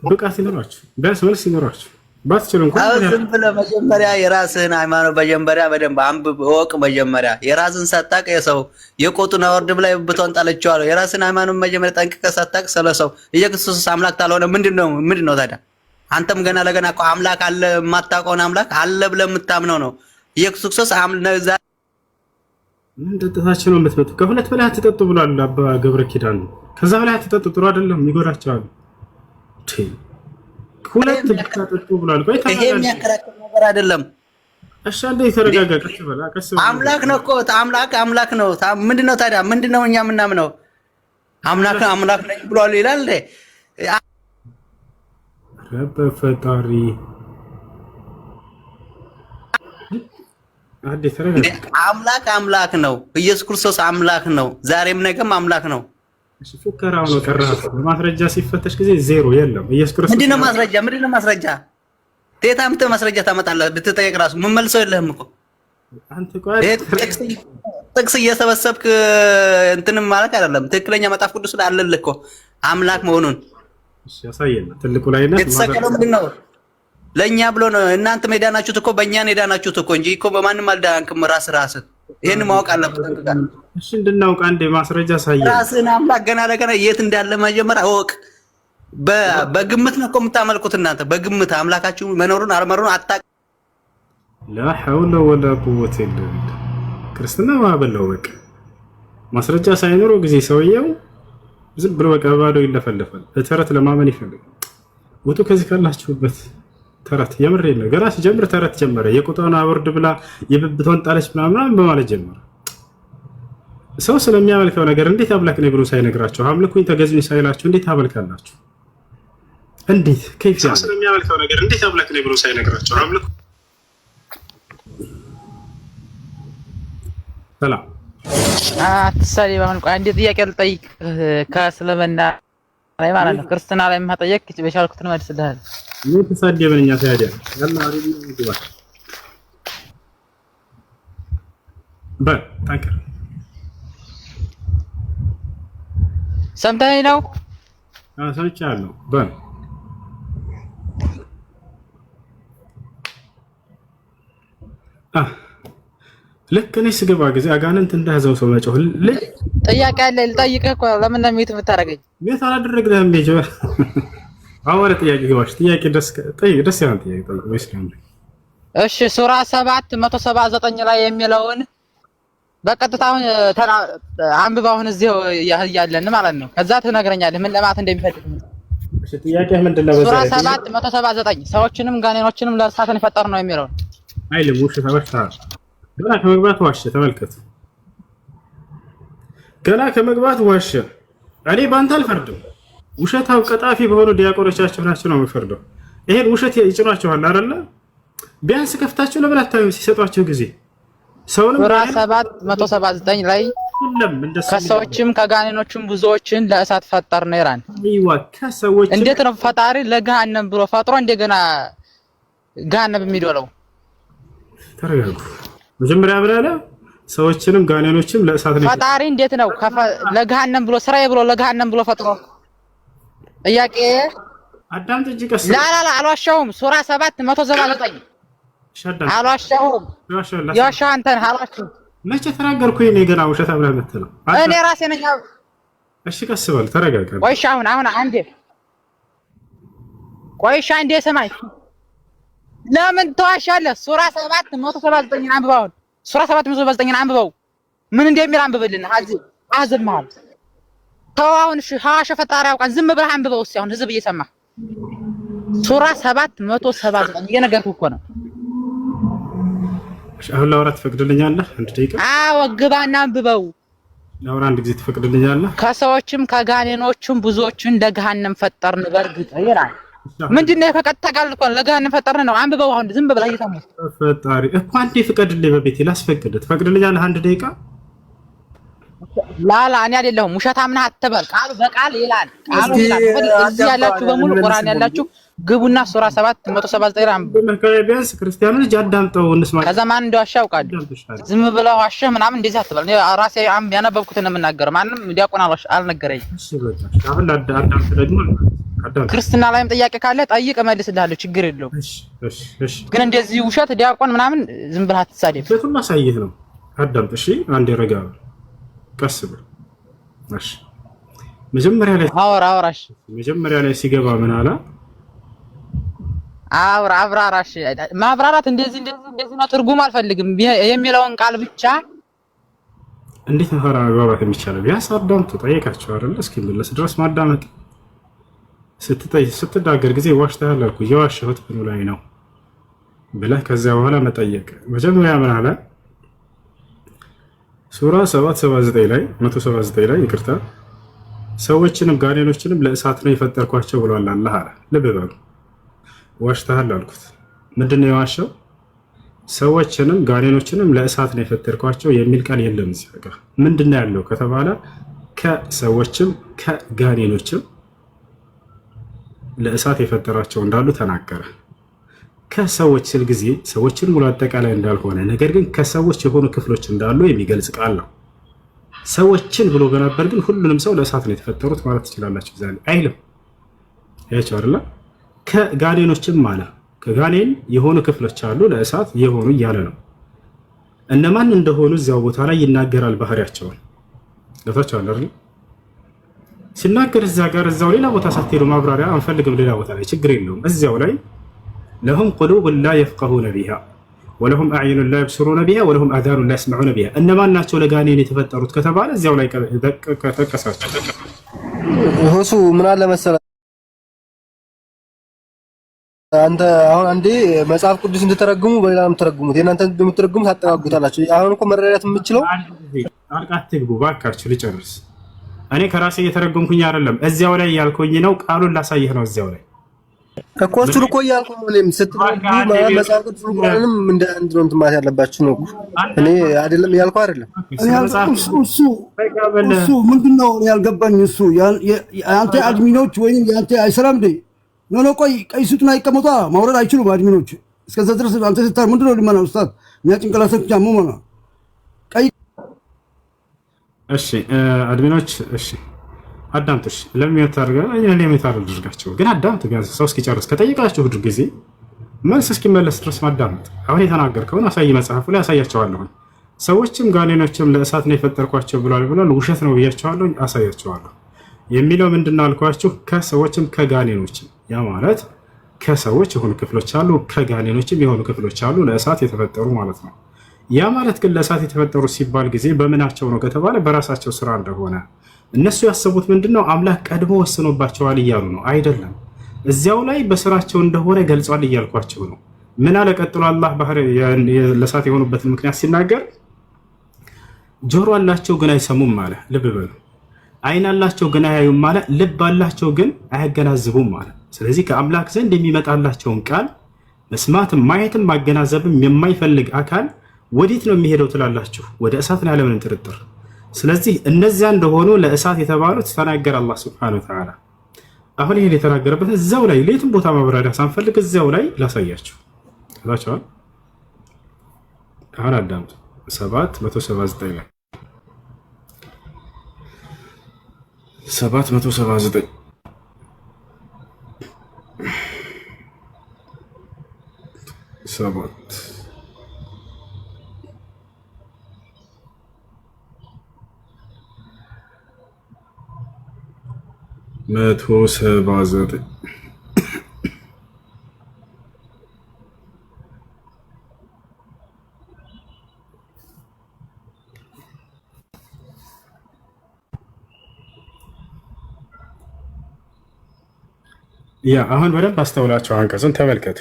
ብቃት ይኖራችሁ ቢያንስ መልስ ይኖራችሁ ባትችሉ እንኳን ዝም ብለህ መጀመሪያ የራስህን ሃይማኖት መጀመሪያ በደንብ አንብብ እወቅ። መጀመሪያ የራስህን ሳታውቅ የሰው የቆጡን አወርድ ብላይ ብትሆን ጣለችዋለሁ። የራስህን ሃይማኖት መጀመሪያ ጠንቅቀህ ሳታውቅ ስለሰው ኢየሱስ አምላክ ታልሆነ ምንድነው ታዲያ? አንተም ገና ለገና እኮ አምላክ አለ የማታውቀውን አምላክ አለ ብለህ የምታምነው ነው። ኢየሱስ ክርስቶስ ምን ጠጥታችሁ ነው የምትመጡ? ከሁለት በላይ አትጠጡ ብሏል አባ ገብረ ኪዳን። ከዛ በላይ አትጠጡ፣ ጥሩ አይደለም፣ ይጎዳቸዋል። ሁለት ብቻ ብሏል። ቆይ ይሄ የሚያከራክር ነገር አይደለም። እሺ አንዴ ተረጋጋ። ቀስ በላ አምላክ ነው እኮ አምላክ ነው። ምንድነው ታዲያ? ምንድነው እኛ የምናምነው? አምላክ ነኝ ብሏል ይላል። ረበ ፈጣሪ አንዴ ተረጋጋ። አምላክ ነው። ኢየሱስ ክርስቶስ አምላክ ነው። ዛሬም ነገም አምላክ ነው። እሺ ፉከራው ነው ቀረህ። በማስረጃ ሲፈተሽ ጊዜ ዜሮ የለም። ኢየሱስ ክርስቶስ ምንድነው ማስረጃ? ቴታምተ ማስረጃ ታመጣለህ ብትጠየቅ ራሱ ምን መልሰው የለህም እኮ አንተ። ቆይ ጥቅስ እየሰበሰብክ እንትንም ማለት አይደለም። ትክክለኛ መጽሐፍ ቅዱስ ላይ አለልህ እኮ አምላክ መሆኑን። እሺ ያሳየና ትልቁ ላይ ነው የተሰቀለው ምንድነው? ለኛ ብሎ ነው። እናንተ ሜዳናችሁት እኮ በእኛ ሜዳናችሁት እኮ እንጂ እኮ በማንም አልዳንክም። ራስህ ይሄን ማወቅ አለበት። እሺ እንድናውቅ አንዴ ማስረጃ ሳይሆን ራስህን አምላክ ገና የት እንዳለ መጀመሪያ እወቅ። በግምት ነው እኮ የምታመልኩት እናንተ በግምት አምላካችሁ መኖሩን አለመኖሩን አታውቅም። ላ ሐውለ ወላ ቁወተ ኢላ ቢላህ። ክርስትና ማበለው በቃ ማስረጃ ሳይኖረው ጊዜ ሰውየው ዝም ብሎ በቃ ባዶ ይለፈልፋል። በተረት ለማመን ይፈልጋል። ወጡ ከዚህ ካላችሁበት ተረት የምር የለ። ገና ሲጀምር ተረት ጀመረ። የቁጣውን አወርድ ብላ የብብቷን ጣለች ምናምን በማለት ጀመረ። ሰው ስለሚያመልከው ነገር እንዴት አምላክ ነው ብሎ ሳይነግራችሁ አምልኩኝ ተገዙኝ ሳይላችሁ እንዴት አመልካላችሁ? እንዴት ከይፍ ሰው ስለሚያመልከው ነገር እንዴት አምላክ ነው ብሎ ሳይነግራችሁ አምልኩ። ሰላም አትሳሊ ባሁን ቆይ አንዴ ጥያቄ ልጠይቅ። ከእስልምና ላይ ማለት ነው ክርስትና ላይ ማጠየቅ በቻልኩት ነው መልስልሃል። ምን ተሳደበኛ ታዲያ? ያላ አሪፍ ነው። ታንከር ሰምተኸኝ ነው? ሰምቻለሁ። ልክ እኔ ስገባ ጊዜ አጋንንት እንዳያዘው ሰው መጮህ ጥያቄ አለ ልጠይቅህ እኮ ለምን ነው ሚት የምታደርገኝ? ሚት አላደረግልህም እንዴ? አወረ ጥያቄ ይዋሽ ጥያቄ ደስ ያለ ጥያቄ ወይስ ለምን? እሺ ሱራ 779 ላይ የሚለውን በቀጥታውን አንብባውን እዚሁ ያያለን ማለት ነው። ከዛ ትነግረኛለህ ምን ለማለት እንደሚፈልግ። እሺ ጥያቄ ምንድነው? ሱራ 779 ሰዎችንም ጋኔኖችንም ለእሳትን የፈጠር ነው የሚለው አይልም። ውሽ ተበርታ ገና ከመግባት ዋሸ። ተመልከቱ፣ ገና ከመግባት ዋሸ። እኔ ባንተ አልፈርድም። ውሸታው ቀጣፊ በሆኑ ዲያቆኖቻቸው ናቸው ነው የምፈርደው። ይሄን ውሸት ይጭኗቸዋል አይደለ? ቢያንስ ከፍታቸው ለምን አታዩም ሲሰጧቸው ጊዜ? ሱራ 779 ላይ ከሰዎችም ከጋኔኖችም ብዙዎችን ለእሳት ፈጠር ነው ይላል። እንዴት ነው ፈጣሪ ለገሃነም ብሎ ፈጥሮ እንደገና ገሃነም የሚዶለው? ተረጋጉ። መጀመሪያ ብላለ ሰዎችንም ጋኔኖችም ለእሳት ነው ፈጣሪ እንዴት ነው ለገሃነም ብሎ ስራዬ ብሎ ለገሃነም ብሎ ፈጥሮ? ጥያቄ አዳምጥ እንጂ ቀስ ላ አልዋሻሁም። ሱራ 779 አልዋሻሁም። ያሻ አንተን አልዋሻሁም። መቼ ተናገርኩኝ? እኔ ገና ውሸት አብረህ መተለው እኔ ራሴ ነኝ። እሺ ቀስ በል ተረጋጋ። ቆይሽ አሁን አንዴ ቆይሽ አንዴ ሰማይ ለምን ተዋሻለህ? ሱራ 779 አንብባው። ሱራ 779 አንብባው። ምን እንደሚል አንብብልን። አዝማል ተዋውን ሐዋሽ ፈጣሪ ያውቃል። ዝም ብለህ አንብበው እስኪ አሁን ህዝብ እየሰማ ሱራ 779 እየነገርኩህ እኮ ነው። አሁን ላውራ ትፈቅድልኛለህ? አንድ ደቂቃ። አዎ ግባና አንብበው። ላውራ አንድ ጊዜ ትፈቅድልኛለህ? ከሰዎችም ከጋኔኖችም ብዙዎችን ለገሃነም ፈጠርን በርግጥ ይላል። ምንድነው? ከቀጥታ ቃል እኮ ለገሃነም ፈጠርን ነው። አንብበው አሁን ዝም ብለህ እየሰማ ፈጣሪ እኮ አንዴ ፍቀድልኝ። በቤቴ ላስፈቅድ። ትፈቅድልኛለህ? አንድ ደቂቃ። ላላ እኔ አይደለሁም ውሸታም ነህ አትበል። ቃሉ በቃል ይላል። ቃሉ ይላል። እዚህ ያላችሁ በሙሉ ቁርአን ያላችሁ ግቡና ሱራ 779 አንብቡ። ቢያንስ ክርስቲያኖች አዳምጠው እንስማ። ከዛ ማን እንደዋሻ ያውቃሉ። ዝም ብለው ዋሸ ምናምን እንደዚህ አትበል። እኔ ራሴ ያነበብኩትን ነው የምናገረው። ማንም ዲያቆን አልነገረኝም። እሺ በቃ አሁን አዳምጥ ደግሞ ክርስትና ላይም ጥያቄ ካለ ጠይቅ እመልስልሃለሁ። ችግር የለውም። እሺ ግን እንደዚህ ውሸት ዲያቆን ምናምን ዝም ብለህ አትሳደብ። በቱን ማሳየህ ነው። አዳምጥ። እሺ አንዴ ረጋ ቀስ ብሎ እሺ መጀመሪያ ላይ አውራሽ መጀመሪያ ላይ ሲገባ ምን አላ አብራራሽ ማብራራት እንደዚህ ነው። ትርጉም አልፈልግም የሚለውን ቃል ብቻ እንዴት ነው ማብራራት የሚቻለው? ቢያንስ አዳምጡ። ጠይቃቸው አይደል? እስኪ መለስ ድረስ ማዳመጥ ስትናገር ጊዜ ዋሽተሃል አልኩ። የዋሸሁት ብኑ ላይ ነው ብለህ ከዚያ በኋላ መጠየቅ። መጀመሪያ ምን አለ? ሱራ 779 ላይ 179 ላይ ይቅርታ፣ ሰዎችንም ጋኔኖችንም ለእሳት ነው የፈጠርኳቸው ብሏል አላህ አለ። ልብ በሉ፣ ዋሽተሃል አልኩት። ምንድነው የዋሸው? ሰዎችንም ጋኔኖችንም ለእሳት ነው የፈጠርኳቸው የሚል ቃል የለም እዚህ ጋር። ምንድነው ያለው ከተባለ ከሰዎችም ከጋኔኖችም ለእሳት የፈጠራቸው እንዳሉ ተናገረ። ከሰዎች ስል ጊዜ ሰዎችን ሙሉ አጠቃላይ እንዳልሆነ ነገር ግን ከሰዎች የሆኑ ክፍሎች እንዳሉ የሚገልጽ ቃል ነው። ሰዎችን ብሎ በነበር ግን ሁሉንም ሰው ለእሳት ነው የተፈጠሩት ማለት ትችላላችሁ። ዛሬ አይልም ያቻው አይደለ? ከጋኔኖችም ማለት ከጋኔን የሆኑ ክፍሎች አሉ ለእሳት የሆኑ እያለ ነው። እነማን እንደሆኑ እዚያው ቦታ ላይ ይናገራል። ባህሪያቸውን ለታቸው አይደል? ሲናገር እዛ ጋር እዛው ሌላ ቦታ ሳትሄዱ ማብራሪያ አንፈልግም። ሌላ ቦታ ላይ ችግር የለውም። እዚያው ላይ ለሁም ቁሉብ ላ የፍቀሁነ ቢሃ ወለሁም አዕዩኑ ላ የብስሩነ ቢሃ ወለሁም አዛኑ ላ የስመዑነ ቢሃ። እነማን ናቸው ለጋኔን የተፈጠሩት ከተባለ እዚያው ላይ ተጠቀሳቸው። ሁሱ ምን አለ መሰለህ አንተ አሁን አንዴ መጽሐፍ ቅዱስ እንድትተረጉሙ በሌላ ነው የምትተረጉሙት። የእናንተ እንደምትተረጉሙት ታጠጋጉታላችሁ። አሁን እኮ መረዳት የምችለው ጣልቃት ትግቡ ባካችሁ። ልጨርስ። እኔ ከራሴ እየተረጎምኩኝ አይደለም፣ እዚያው ላይ ያልኩኝ ነው። ቃሉን ላሳየህ ነው። እዚያው ላይ እኮ እሱን እኮ እያልኩ ነው። እኔም ስትረጉሙ ማለት መጽሐፍ ቅዱስ ቁርአንም እንደ አንድ ነው እንትማት ያለባችሁ ነው። እኔ አይደለም እያልኩ አይደለም። እሱ ምንድነው ያልገባኝ? እሱ የአንተ አድሚኖች ወይም የአንተ አይሰራም እንዴ? ኖ ቆይ ቀይ ሱቱን አይቀመጧ ማውረድ አይችሉም አድሚኖች። እስከዛ ድረስ አንተ ስታር ምንድነው ልመና ኡስታዝ እኛ ጭንቅላታችን ጃሞ ማለት ቀይ እሺ አድሚኖች እሺ አዳምጡሽ። ለሚወት አድርገን ለሚወት አድርጋቸው ግን አዳምጡ። ቢያንስ ሰው እስኪጨርስ ከጠይቃችሁ ሁሉ ጊዜ መልስ እስኪመለስ ድረስ ማዳመጥ። አሁን የተናገርከውን አሳይ፣ መጽሐፉ ላይ አሳያቸዋለሁ። ሰዎችም ጋኔኖችም ለእሳት ነው የፈጠርኳቸው ብሏል። ውሸት ነው ብያቸዋለሁ፣ አሳያቸዋለሁ። የሚለው ምንድነው አልኳችሁ? ከሰዎችም ከጋኔኖችም፣ ያ ማለት ከሰዎች የሆኑ ክፍሎች አሉ፣ ከጋኔኖችም የሆኑ ክፍሎች አሉ ለእሳት የተፈጠሩ ማለት ነው። ያ ማለት ግን ለእሳት የተፈጠሩ ሲባል ጊዜ በምናቸው ነው ከተባለ በራሳቸው ስራ እንደሆነ እነሱ ያሰቡት ምንድነው አምላክ ቀድሞ ወስኖባቸዋል እያሉ ነው። አይደለም፣ እዚያው ላይ በስራቸው እንደሆነ ገልጿል እያልኳቸው ነው። ምን አለ ቀጥሎ አላህ ባህር ለእሳት የሆኑበትን ምክንያት ሲናገር ጆሮ አላቸው ግን አይሰሙም አለ። ልብ በሉ። አይን አላቸው ግን አያዩም ማለት፣ ልብ አላቸው ግን አያገናዝቡም ማለት። ስለዚህ ከአምላክ ዘንድ የሚመጣላቸውን ቃል መስማትም ማየትም ማገናዘብም የማይፈልግ አካል ወዴት ነው የሚሄደው ትላላችሁ? ወደ እሳት ነው ያለምንም ጥርጥር። ስለዚህ እነዚያ እንደሆኑ ለእሳት የተባሉት ተናገረ አላህ ሱብሓነሁ ወተዓላ። አሁን ይሄን የተናገረበት እዛው ላይ ሌትም ቦታ ማብራሪያ ሳንፈልግ እዛው ላይ ላሳያችሁ። ታቻው አሁን አዳምጡ 779 ላይ 779 179 ያ አሁን በደንብ አስተውላችሁ አንቀጹን ተመልከቱ።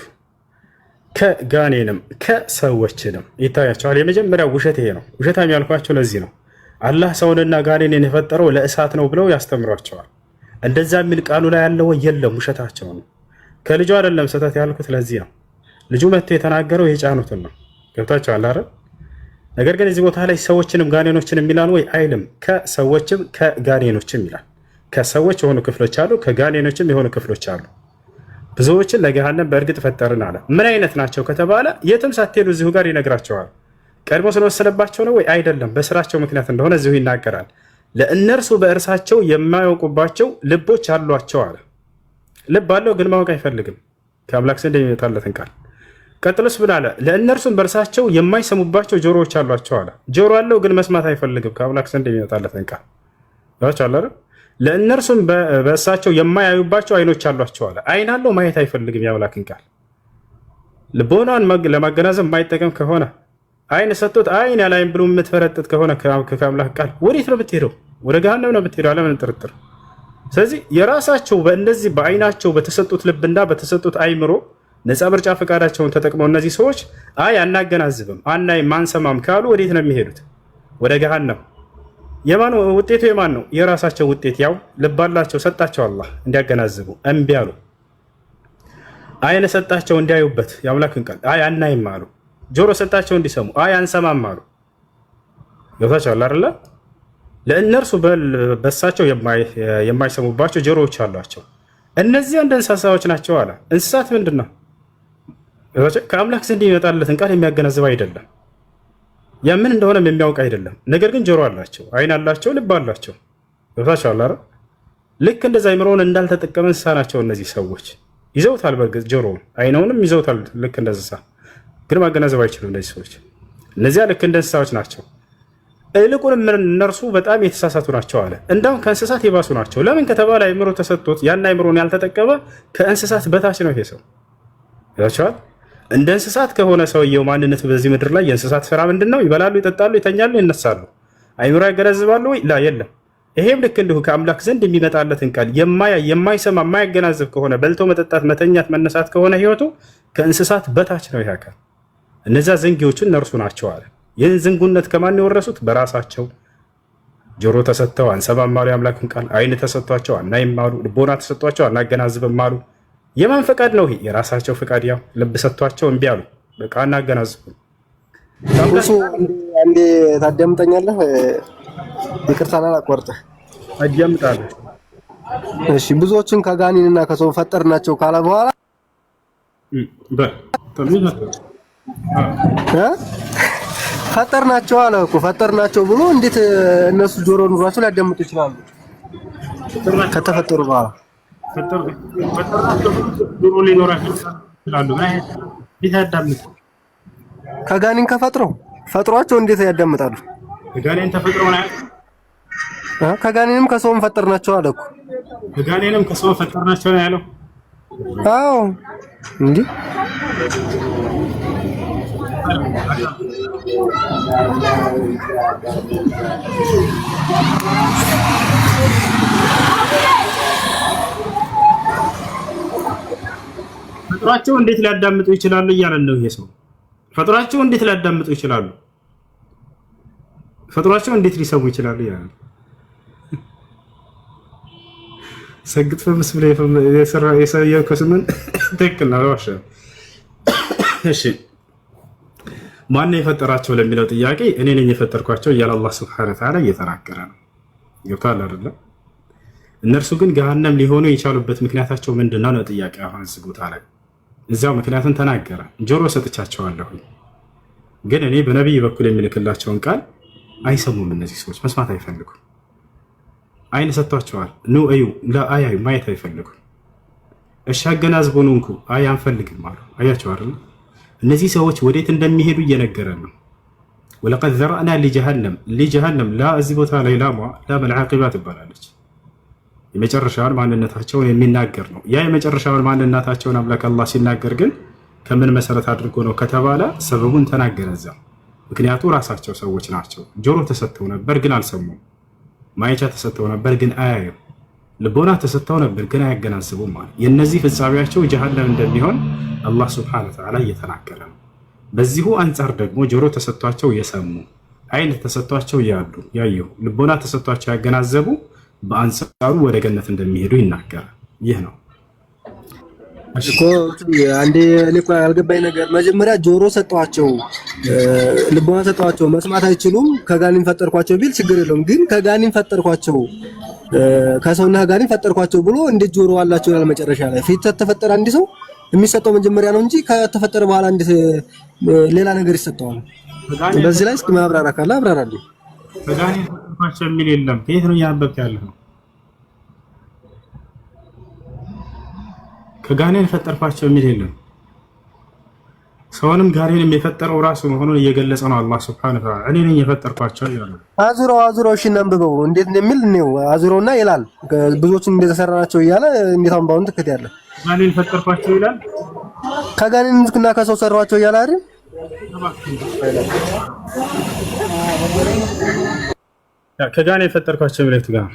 ከጋኔንም ከሰዎችንም ይታያቸዋል። የመጀመሪያው ውሸት ይሄ ነው። ውሸታም ያልኳቸው ለዚህ ነው። አላህ ሰውንና ጋኔንን የፈጠረው ለእሳት ነው ብለው ያስተምሯቸዋል። እንደዛ የሚል ቃሉ ላይ ያለው የለም፣ ውሸታቸው ነው። ከልጁ አይደለም ስህተት ያልኩት ለዚህ ነው። ልጁ መጥቶ የተናገረው የጫኑትን ነው። ገብታችኋል አይደል? ነገር ግን እዚህ ቦታ ላይ ሰዎችንም ጋኔኖችንም ይላል ወይ? አይልም። ከሰዎችም ከጋኔኖችም ይላል። ከሰዎች የሆኑ ክፍሎች አሉ፣ ከጋኔኖችም የሆኑ ክፍሎች አሉ። ብዙዎችን ለገሃነም በእርግጥ ፈጠርን አለ። ምን አይነት ናቸው ከተባለ የትም ሳትሄዱ እዚሁ ጋር ይነግራቸዋል። ቀድሞ ስለወሰነባቸው ነው ወይ? አይደለም፣ በስራቸው ምክንያት እንደሆነ እዚሁ ይናገራል። ለእነርሱ በእርሳቸው የማያውቁባቸው ልቦች አሏቸው አለ። ልብ አለው ግን ማወቅ አይፈልግም ከአምላክ ዘንድ የሚመጣለትን ቃል። ቀጥሎስ ምን አለ? ለእነርሱም በእርሳቸው የማይሰሙባቸው ጆሮዎች አሏቸው አለ። ጆሮ አለው ግን መስማት አይፈልግም ከአምላክ ዘንድ የሚመጣለትን ቃል። ለእነርሱም በእሳቸው የማያዩባቸው አይኖች አሏቸው አለ። አይን አለው ማየት አይፈልግም የአምላክን ቃል። ልቦናን ለማገናዘብ የማይጠቀም ከሆነ አይን ሰጥቶት አይን ያለ አይን ብሎ የምትፈረጥጥ ከሆነ ከአምላክ ቃል ወዴት ነው ብትሄደው? ወደ ገሃነም ነው ብትሄደው፣ አለምን ጥርጥር። ስለዚህ የራሳቸው በእነዚህ በአይናቸው በተሰጡት ልብና በተሰጡት አይምሮ ነፃ ምርጫ ፈቃዳቸውን ተጠቅመው እነዚህ ሰዎች አይ አናገናዝብም፣ አናይም፣ ማንሰማም ካሉ ወዴት ነው የሚሄዱት? ወደ ገሃነም። የማን ውጤቱ የማን ነው? የራሳቸው ውጤት። ያው ልብ አላቸው ሰጣቸው አላህ እንዲያገናዝቡ፣ እምቢ አሉ። አይን ሰጣቸው እንዲያዩበት የአምላክን ቃል፣ አይ አናይም አሉ። ጆሮ ሰጣቸው እንዲሰሙ፣ አይ አንሰማም አሉ። ገብታችኋል አይደለ? ለእነርሱ በሳቸው የማይሰሙባቸው ጆሮዎች አሏቸው። እነዚህ እንደ እንስሳዎች ናቸው አለ። እንስሳት ምንድን ነው? ከአምላክ ዘንድ የሚመጣለትን ቃል የሚያገናዝብ አይደለም። ያ ምን እንደሆነም የሚያውቅ አይደለም። ነገር ግን ጆሮ አላቸው፣ አይን አላቸው፣ ልብ አላቸው። ገብታችኋል አይደል? ልክ እንደዛ አይምሮውን እንዳልተጠቀመ እንስሳ ናቸው እነዚህ ሰዎች። ይዘውታል፣ በእርግጥ ጆሮውን አይነውንም ይዘውታል ልክ እንደ እንስሳ፣ ግን ማገናዘብ አይችሉም እነዚህ ሰዎች። እነዚያ ልክ እንደ እንስሳዎች ናቸው። ይልቁንም እነርሱ በጣም የተሳሳቱ ናቸው አለ። እንዳውም ከእንስሳት የባሱ ናቸው። ለምን ከተባለ አይምሮ ተሰጥቶት ያን አይምሮን ያልተጠቀመ ከእንስሳት በታች ነው ይሄ ሰው። ያቻል እንደ እንስሳት ከሆነ ሰውየው ማንነቱ በዚህ ምድር ላይ የእንስሳት ስራ ምንድነው? ይበላሉ፣ ይጠጣሉ፣ ይተኛሉ፣ ይነሳሉ። አይምሮ ያገናዝባሉ ወይ? ላ የለም። ይሄም ልክ እንዲሁ ከአምላክ ዘንድ የሚመጣለትን ቃል የማይሰማ የማያገናዝብ ከሆነ በልቶ መጠጣት፣ መተኛት፣ መነሳት ከሆነ ህይወቱ ከእንስሳት በታች ነው ይሄ አካል። እነዚያ ዘንጊዎቹ እነርሱ ናቸው አለ። ይህን ዝንጉነት ከማን የወረሱት? በራሳቸው። ጆሮ ተሰጥተው አንሰማም አሉ የአምላክን ቃል። አይን ተሰጥቷቸው አናይም አሉ። ልቦና ተሰጥቷቸው አናገናዝብም አሉ። የማን ፈቃድ ነው ይሄ? የራሳቸው ፈቃድ። ያው ልብ ሰጥቷቸው እምቢ አሉ። በቃ አናገናዝብም። አንዴ ታዳምጠኛለህ? ይቅርታና አቋርጠህ አዳምጣለሁ። እሺ። ብዙዎችን ከጋኔንና ከሰው ፈጠርናቸው ካለ በኋላ ፈጠርናቸው አለ እኮ። ፈጠርናቸው ብሎ እንዴት እነሱ ጆሮ ኑሯቸው ሊያዳምጡ ይችላሉ? ከተፈጠሩ በኋላ ጆሮ ሊኖራቸው ይችላሉ? ከጋኔን ፈጥሯቸው እንዴት ያዳምጣሉ? ከጋኔን ተፈጥሮ ነው። ከጋኔንም ከሰውም ፈጠርናቸው አለ እኮ። ከጋኔንም ከሰውም ፈጠርናቸው ነው ያለው። አዎ እንዴ ፈጥሯቸው እንዴት ሊያዳምጡ ይችላሉ እያለን ነው ይሄ ሰው። ፈጥሯቸው እንዴት ሊያዳምጡ ይችላሉ? ፈጥሯቸው እንዴት ሊሰሙ ይችላሉ እያለን ሰግጥ ፈምስብለ የሰራ የሰየው ከስምን ትክክል ነው። እሺ ማን የፈጠራቸው ለሚለው ጥያቄ እኔ ነኝ የፈጠርኳቸው እያለ አላህ Subhanahu Wa Ta'ala እየተናገረ ነው። ይወጣል አይደለ? እነርሱ ግን ገሃነም ሊሆኑ የቻሉበት ምክንያታቸው ምንድነው ነው ጥያቄ። አሁን ዝጉታ ላይ እዛው ምክንያቱን ተናገረ። ጆሮ ሰጥቻቸዋለሁ ግን እኔ በነብይ በኩል የሚልክላቸውን ቃል አይሰሙም። እነዚህ ሰዎች መስማት አይፈልጉም። አይን ሰጥቷቸዋል፣ ኑ እዩ፣ ለአያዩ ማየት አይፈልጉም። እሺ አገናዝቡን እንኩ፣ አይ አንፈልግም አሉ። አያቸው አይደል? እነዚህ ሰዎች ወዴት እንደሚሄዱ እየነገረን ነው። ወለቀድ ዘራእና ሊጀሃነም ላ እዚህ ቦታ ላይ ላሟ ላመል ዓቂባ ትባላለች። የመጨረሻውን ማንነታቸውን የሚናገር ነው። ያ የመጨረሻውን ማንነታቸውን አምላክ አላህ ሲናገር ግን ከምን መሰረት አድርጎ ነው ከተባለ ሰበቡን ተናገረ እዛው። ምክንያቱ ራሳቸው ሰዎች ናቸው። ጆሮ ተሰጥተው ነበር ግን አልሰሙም። ማየቻ ተሰጥተው ነበር ግን አያዩም። ልቦና ተሰጥተው ነበር ግን አያገናዝቡም ማለት። የነዚህ ፍጻሜያቸው ጀሃነም እንደሚሆን አላህ Subhanahu Wa Ta'ala እየተናገረ ነው። በዚሁ አንጻር ደግሞ ጆሮ ተሰጥቷቸው የሰሙ፣ አይን ተሰጥቷቸው ያዩ፣ ልቦና ተሰጥቷቸው ያገናዘቡ በአንጻሩ ወደ ገነት እንደሚሄዱ ይናገራል። ይህ ነው እኮ አንዴ እኔ እኮ ያልገባኝ ነገር መጀመሪያ ጆሮ ሰጠዋቸው፣ ልቦና ሰጠዋቸው፣ መስማት አይችሉም ከጋኔን ፈጠርኳቸው ቢል ችግር የለውም። ግን ከጋኔን ፈጠርኳቸው ከሰውና ጋኔን ፈጠርኳቸው ብሎ እንዴት ጆሮ አላቸው ይላል መጨረሻ ላይ? ፊት ተፈጠረ አንድ ሰው የሚሰጠው መጀመሪያ ነው እንጂ ከተፈጠረ በኋላ እንዴት ሌላ ነገር ይሰጠዋል? በዚህ ላይ እስኪ ማብራሪያ ካለ አብራራልኝ። ከጋኔን ፈጠርኳቸው የሚል የለም። ከየት ነው እያነበብክ ያለኸው? ከጋኔን ፈጠርኳቸው የሚል የለም። ሰውንም ጋኔንም የፈጠረው ራሱ መሆኑን እየገለጸ ነው አላህ ሱብሓነሁ ወተዓላ። እኔ ነኝ የፈጠርኳቸው ይላል። አዙረው እሺ እናንብበው እንዴት እንደሚል ነው። አዙረውና ይላል ብዙዎችን እንደተሰራናቸው እያለ እንዴት አሁን ትከታያለህ? ጋኔን ፈጠርኳቸው ይላል። ከጋኔንና ከሰው ሰራዋቸው እያለ አይደል? ከጋኔን የፈጠርኳቸው የሚለው ጋር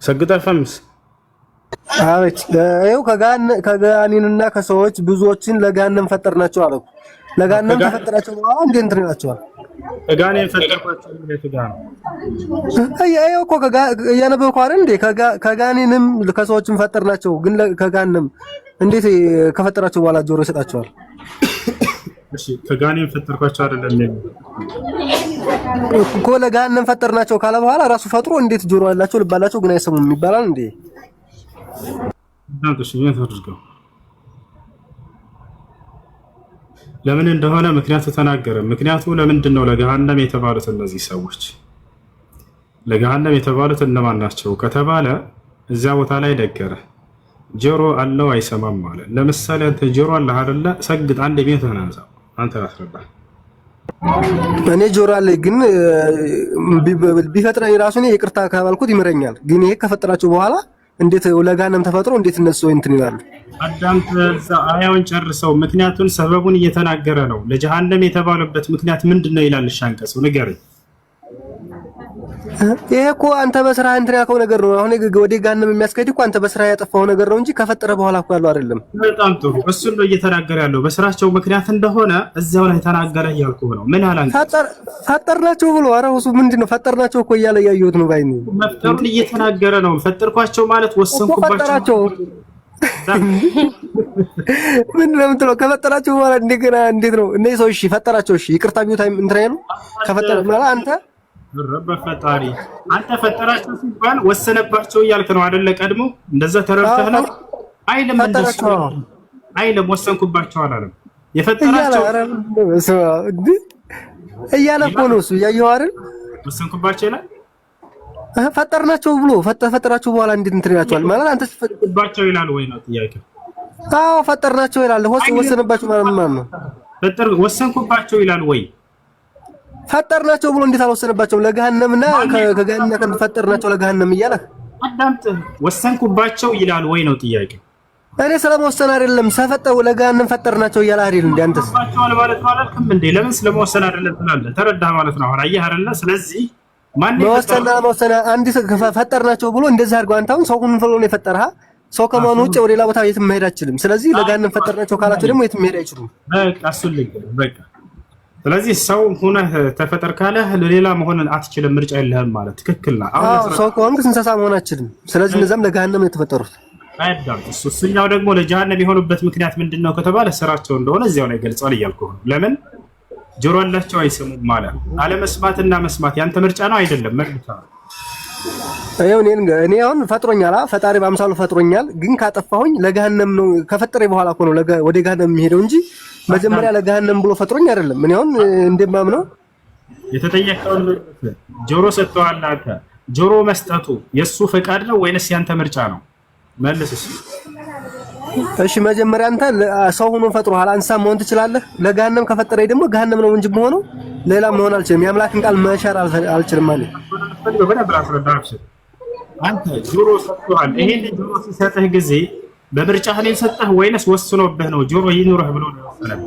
ሰግጥ ፈምስ አቤት ይኸው ከጋኔንና ከሰዎች ብዙዎችን ለጋነም ፈጠርናቸው አለው። ለጋነም ተፈጠራቸው በኋላ እንዴት እንትን ይላቸዋል? ከጋኔን ፈጠርኳቸው የሚለው ጋር ነው። ይኸው እኮ እያነበብኩ አይደል እንዴ? ከጋኔንም ከሰዎችም ፈጠርናቸው። ግን ከጋነም እንዴት ከፈጠራቸው በኋላ ጆሮ ይሰጣቸዋል? እሺ ከጋኔን ፈጠርኳቸው አይደለም እኮ ለጋነም ፈጠርናቸው ካለ በኋላ ራሱ ፈጥሮ እንዴት ጆሮ ያላቸው ልብ አላቸው ግን አይሰሙም ይባላል እንዴ? ለምን እንደሆነ ምክንያቱ ተናገረ። ምክንያቱ ለምንድን ነው ለገሃነም የተባሉት እነዚህ ሰዎች ለገሃነም የተባሉት እነማን ናቸው ከተባለ እዚያ ቦታ ላይ ነገረ። ጆሮ አለው አይሰማም ማለት። ለምሳሌ አንተ ጆሮ አለህ አይደለ? ሰግጥ አንድ ቤት ተናዛ አንተ አስረዳ። እኔ ጆሮ አለኝ ግን ቢፈጥረኝ ራሱ እኔ ይቅርታ ካባልኩት ይምረኛል። ግን ይሄ ከፈጠራቸው በኋላ እንዴት ለጋነም ተፈጥሮ እንዴት እነሱ እንትን ይላሉ? አዳምጥ አያውን ጨርሰው። ምክንያቱን ሰበቡን እየተናገረ ነው። ለጀሃነም የተባለበት ምክንያት ምንድነው ይላል። ሻንቀሰው ንገረኝ። ይሄ እኮ አንተ በስራ እንትን ያልከው ነገር ነው። አሁን ወደ ጋነም የሚያስከድ እኮ አንተ በስራ ያጠፋው ነገር ነው እንጂ ከፈጠረ በኋላ እኮ ያለው አይደለም። በጣም ጥሩ። እሱን ነው እየተናገረ ያለው። በስራቸው ምክንያት እንደሆነ እዛው ላይ ተናገረ እያልኩህ ነው። ምን አላንተ ፈጠርናቸው ብሎ ኧረ እሱ ምንድነው ፈጠርናቸው እኮ እያለ ያየሁት ነው። ባይኔ መፍጠሩን እየተናገረ ነው። ፈጠርኳቸው ማለት ወሰንኩባቸው። ምንድነው የምትለው? ከፈጠራቸው በኋላ እንደገና እንዴት ነው እነዚህ ሰው? እሺ ፈጠራቸው። እሺ ይቅርታ ቢዩት እንትን ነው ከፈጠረ ማለት አንተ ፈጣሪ አንተ ፈጠራቸው ሲባል ወሰነባቸው እያልክ ነው አይደለ? ቀድሞ እንደዛ ተረድተህ ነው አይልም። እንደሱ አይልም። ወሰንኩባቸው አላለም። የፈጠራቸው እያለ እኮ ነው እሱ እያየኸው አይደል? ወሰንኩባቸው ይላል። ፈጠርናቸው ብሎ ፈጠራቸው በኋላ እንዴት እንትን ይላቸዋል ማለት አንተ ፈጠርባቸው ይላል ወይ ነው ጥያቄው? አዎ ፈጠርናቸው ይላል። ወሰነባቸው ማለት ምን ማለት ነው? ወሰንኩባቸው ይላል ወይ? ፈጠርናቸው ብሎ እንዴት አልወሰነባቸውም? ለገሃነምና ከገሃነም ፈጠርናቸው ለገሃነም እያለ አዳምጥ። ወሰንኩባቸው ይላል ወይ ነው ጥያቄው? እኔ ስለመወሰን አይደለም ሰፈጠው ለገሃነም ፈጠርናቸው እያለ አይደል እንዴ? አንተስ ማለት ነው አላልክም እንዴ? ለምን ስለመወሰን አይደለም ትላለህ? ተረዳህ ማለት ነው። አሁን አየህ አይደለ? ስለዚህ ማን መወሰን አንድ ፈጠርናቸው ብሎ እንደዚህ አድርገው አንተ አሁን ሰው ሁሉ ብሎ ነው የፈጠረህ። ሰው ከመሆኑ ውጭ ወደ ሌላ ቦታ የትም መሄድ አይችልም። ስለዚህ ለገሃነም ፈጠርናቸው ካላቸው ደግሞ የትም መሄድ አይችሉም። በቃ እሱን ልንገርህ በቃ። ስለዚህ ሰው ሆነህ ተፈጠር ካለህ ለሌላ መሆን አትችልም። ምርጫ የለህም ማለት ትክክል ነው። አሁን ሰው ከሆንክ እንስሳ መሆን አትችልም። ስለዚህ እነዛም ለገሃነም ነው የተፈጠሩት። አያዳምጥ። እሱኛው ደግሞ ለጀሃነም የሆኑበት ምክንያት ምንድነው ከተባለ ስራቸው እንደሆነ እዚያው ላይ ገልጿል እያልኩህ ነው። ለምን ጆሮ አላቸው አይሰሙም ማለት አለመስማትና መስማት ያንተ ምርጫ ነው አይደለም? መርጫ ነው። እኔ አሁን ፈጥሮኛል፣ ፈጣሪ በአምሳሉ ፈጥሮኛል። ግን ካጠፋሁኝ ለገሃነም ነው ከፈጠረኝ በኋላ እኮ ነው ወደ ገሃነም የሚሄደው እንጂ መጀመሪያ ለገሃነም ብሎ ፈጥሮኝ አይደለም። እኔ አሁን እንደማምነው የተጠየቀውን ጆሮ ሰጥቷል። አንተ ጆሮ መስጠቱ የሱ ፈቃድ ነው ወይንስ ያንተ ምርጫ ነው? መልስ። እሺ መጀመሪያ አንተ ሰው ሆኖ ፈጥሮሃል። አንሳ መሆን ትችላለህ። ለገሃነም ከፈጠረኝ ደግሞ ገሃነም ነው እንጂ መሆኑ ሌላ መሆን አልችልም። የአምላክን ቃል መሻር አልችልም ማለት አንተ ጆሮ ሰጥቷል። ይሄን ጆሮ ሲሰጥህ ጊዜ በምርጫህ ላይ ሰጠህ ወይንስ ወስኖብህ ነው? ጆሮ ይኑርህ ብሎ ነው የወሰነው?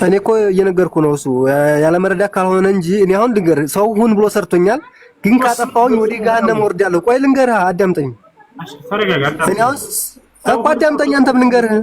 እኔ እኮ እየነገርኩ ነው እሱ ያለ መረዳት ካልሆነ እንጂ እኔ አሁን ልንገር ሰው ሁን ብሎ ሰርቶኛል። ግን ካጠፋሁኝ ወደ ገሃነም ወርዳለሁ። ቆይ ልንገርህ፣ አዳምጠኝ። ተረጋጋ። እኔ አሁን እኮ አዳምጠኝ። አንተም ልንገርህ